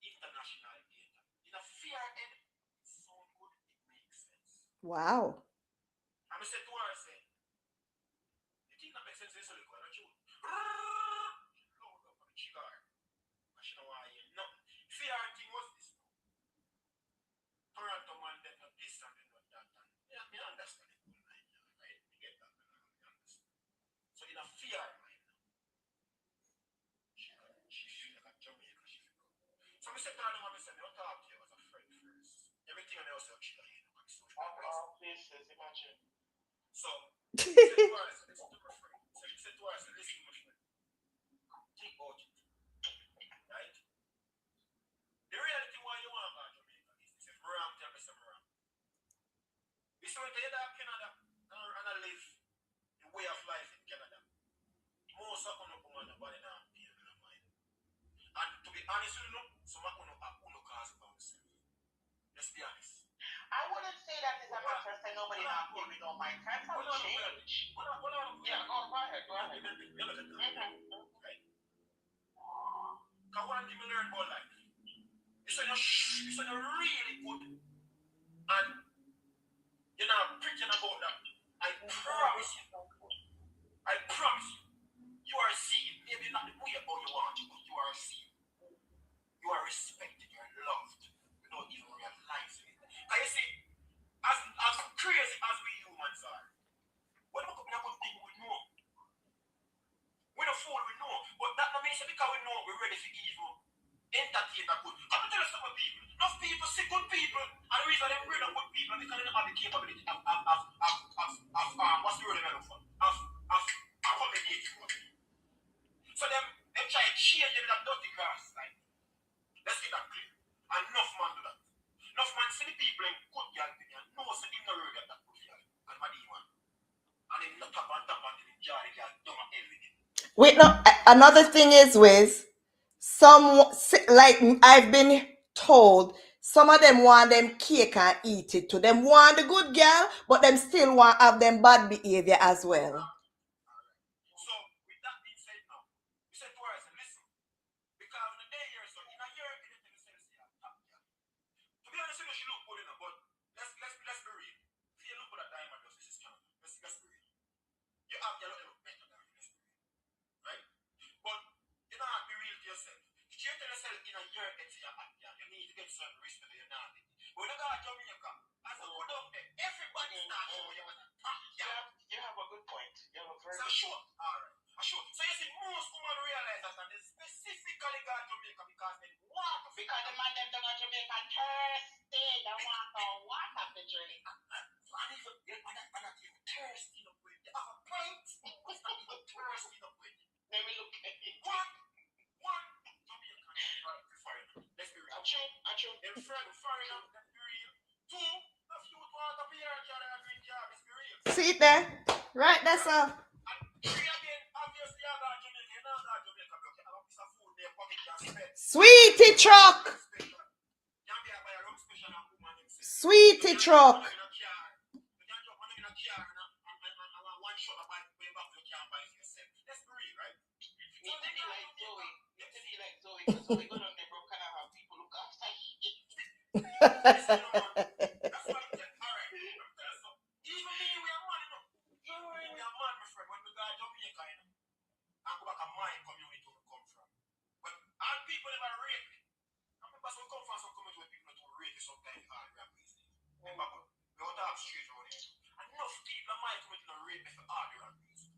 international dater. In a fair end, it sound good, it makes sense. Wow. I'm say to her, say, the thing that makes sense is so look at you. Load up on the cigar. And she don't want to hear nothing. Fair thing was this. Toronto man, that not this and not that. Yeah, I understand it. Right? You get that. I understand. So in a fair mind, she feel like a Jamaica. So I said to her, I said, I'll talk to you as a friend first. Everything I know, she like, please, imagine. So, she said to her, listen to my friend. So she said to her, listen, my friend. Think about it. Right? The reality why you want to go to Jamaica is this. If wrong, tell me some wrong. We saw it here in Canada and I live the way of life in Canada. Most of them come on the body now and pay their mind. And to be honest with you, some of them are cause about themselves. Let's be honest. I wouldn't say that is a matter of saying nobody not pay with all my time. Hold on. Yeah, go ahead. Right. Because one thing we learn about life is when you're really good and you're not preaching about that. I promise you, you are seen. Maybe not the way how you want to, but you are seen. You are respected, you are loved without even realizing it. And you see, as crazy as we humans are, when we come up with things we know. We don't fool, we know. But that don't mean because we know we're ready for evil. Entertain that good. I'm going to tell you some people. Enough people see good people. And the reason they bring up good people is because they don't have the capability of what's the word I'm looking for? Of accommodating good. So them try to change them that dirty grass. Like, let's get that clear. And enough man do that. Enough man see the people in good girl thing and know so they don't really that good girl. And what do you want? And they not tap and they enjoy the girl dumb and everything. Wait, no. Another thing is with some, like I've been told, some of them want them cake and eat it too. Them want the good girl, but them still want have them bad behavior as well. So with that being said now, we said to her, I said, listen, because in a day or so, in a year, anything is said, to be honest with you, she look good enough, but let's be real. If you look at that diamond, this is Canada. Let's be real. You have your look better than you, let's be real. Right? But you don't have to be real to yourself. If you tell yourself in a year, you need to get certain respect, you're not. But when you go to Jamaica, as a good up there, everybody starts showing you as a top. You have a good point. You have a very good point. Alright. Sure. So you see, most women realize that they specifically go to Jamaica because they want to. Because the man them go to Jamaica thirsty. They want to water to drink. And even they're not even thirsty enough with. They have a pint. It's not even thirsty enough with. Let me look at it. One Jamaican foreigner. Let's be real. Achoo. Them foreigner, let's be real. Two, a few water beer and drink jar, let's be real. See it there? Right, that's all. Sweetie truck. People never rate me. And because we come from some community where people don't rate you sometimes hard rap reason. Remember, we don't have straight around here. Enough people in my community don't rate me for hard rap reason.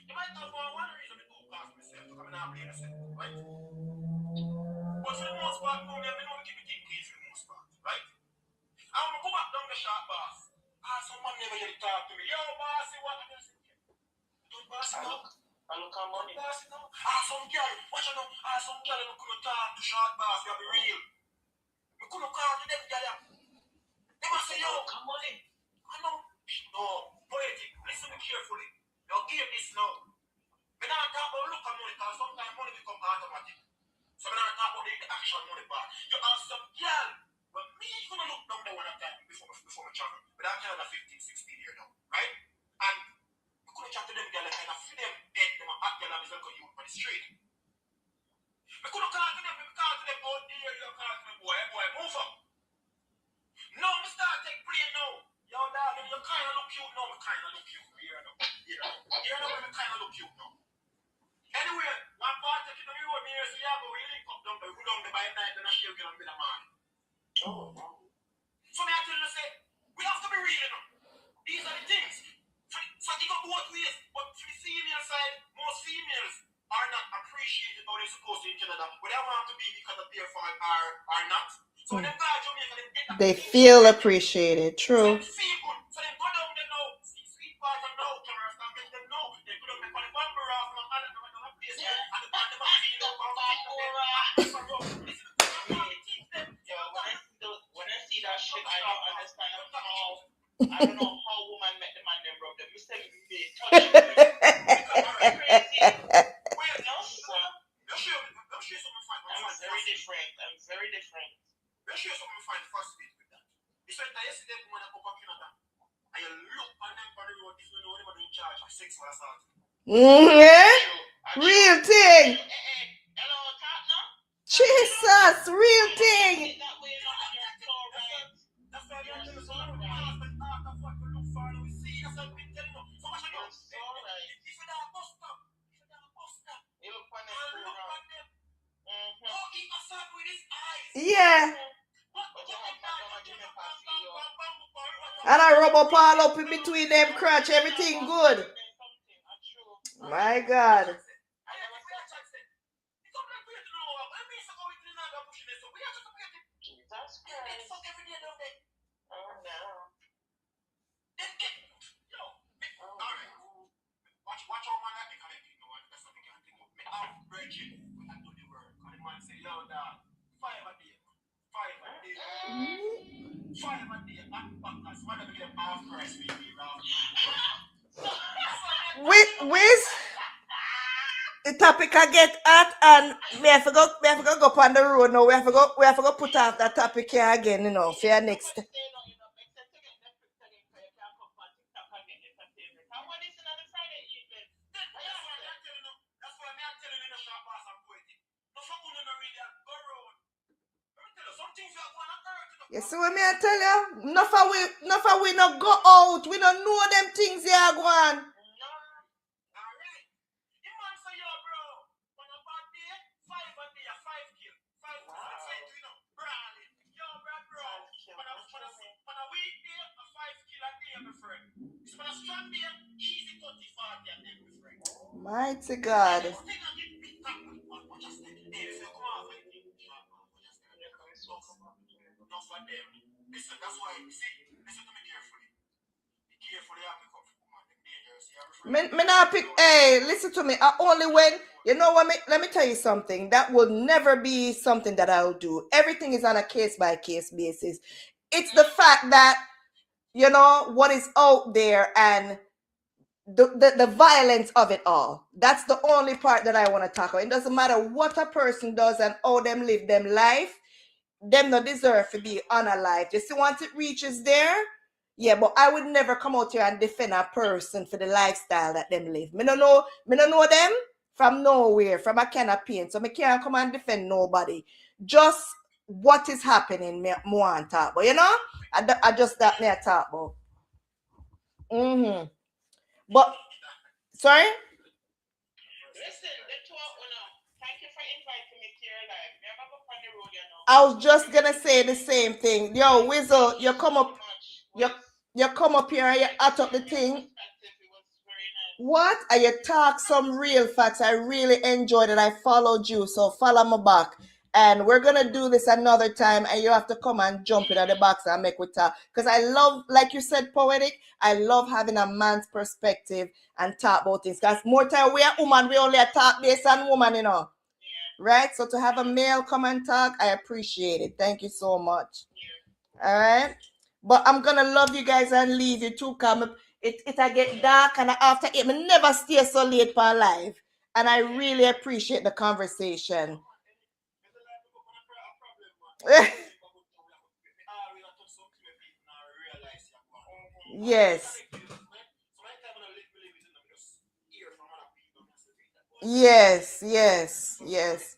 You might have one reason to do because right? But for the most part, no, I know we keep it clean for the most part, right? I'm gonna go back down the shop, boss. Someone never get to talk to me. Yo, boss, what? Don't boss it up. I look at money. Boss it up. Some girl, watch out now. Some girl who couldn't talk to short boss, you have to be real. We couldn't call to them girl. They must say, yo, come on in. I know. No, poetic. Listen me carefully. Now hear this now. When I talk about look at money, because sometimes money become automatic. So when I talk about the action money part, you have some girl. But me, you're going to look down there one time before my travel. But I'm kind of 15, 16 years now, right? And we couldn't chat to them girl, kind of feel them dead, them act girl, and look at you on the street. We couldn't call to them, we call to them, oh dear, you call to them, boy, move up. No, we start take play now. Yo, darling, you kind of look cute now, me kind of look cute. Here now, when me kind of look cute now. Anyway, one part taking the road, me here, so yeah, but we link up down there, we down there by night, and I share with them in the morning. Oh, wow. So me I tell you, say, we have to be real, you know. These are the things. So you got both ways, but for the female side, most females are not appreciated how they're supposed to in Canada. But they want to be because of their fault are not. So when they go to Jamaica, they get that. They feel appreciated, true. So they feel good. So they go down there now, see sweet part and now, cameras and get them know. They go down there for the bumper off and other place, and the band them up feel up and when I see that shit, I don't understand how. I don't know how woman met the man them rub them. You said me touch me. Crazy. Wait, no, sir. Let's share something fine. I'm very different. Let's share something fine first bit with that. You said that yesterday when I come back Canada, and you look on them for the road, if you know anybody in charge of sexual assault. Real thing. Hello, talk now? Jesus, real thing. Yeah. And I rub up all up in between them crotch, everything good. My God. Watch out, man. I think that's something I think of. Me have virgin when I do the work. And the man say, yo, dog, 5 a day. 5 a day. 5 a day. That's one of them half price we With the topic I get at, and we have to go up on the road now. We have to go put off that topic here again, you know, for your next. You see what me I tell you? Enough of we not go out. We don't know them things here go on. Mighty God. Listen, that's why you see, listen to me carefully. Be careful, you have to come from dangerous. Me not pick. Hey, listen to me. Only when you know what. Let me tell you something. That will never be something that I'll do. Everything is on a case by case basis. It's the fact that you know what is out there and the violence of it all. That's the only part that I want to talk about. It doesn't matter what a person does and how them live them life. Them not deserve to be unalived. You see, once it reaches there, yeah, but I would never come out here and defend a person for the lifestyle that them live. Me don't know them from nowhere, from a can of paint. So me can't come and defend nobody. Just what is happening, me want to talk about. You know? I just that me I talk about. But sorry? Listen, thank you for inviting me to your life. Never go on the road, you know. I was just gonna say the same thing. Yo, Wizzle, you come up here and you at up the thing. What? And you talk some real facts. I really enjoyed it. I followed you, so follow me back. And we're gonna do this another time, and you have to come and jump in at the box and make we talk. Because I love, like you said, poetic. I love having a man's perspective and talk about things. Because more time we are woman, we only talk based on woman, you know. Right? So to have a male come and talk, I appreciate it. Thank you so much. All right. But I'm gonna love you guys and leave you too. Come, it I get dark and after it, me never stay so late for live. And I really appreciate the conversation. Yes. Yes, yes, yes.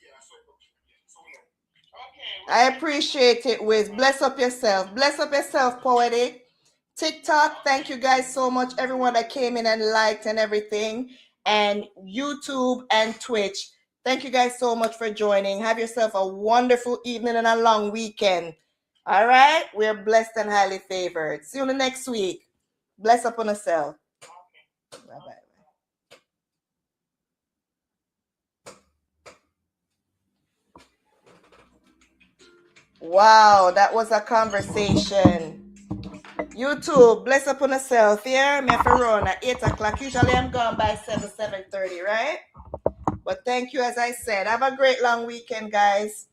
I appreciate it, Wiz. Bless up yourself. Bless up yourself, Poetic. TikTok, thank you guys so much, everyone that came in and liked and everything. And YouTube and Twitch, thank you guys so much for joining. Have yourself a wonderful evening and a long weekend. All right? We're blessed and highly favored. See you next week. Bless up on yourself. Bye-bye. Wow, that was a conversation. YouTube, bless up on yourself here. Me have to run at 8 o'clock. Usually I'm gone by 7:30, right? But thank you, as I said. Have a great long weekend, guys.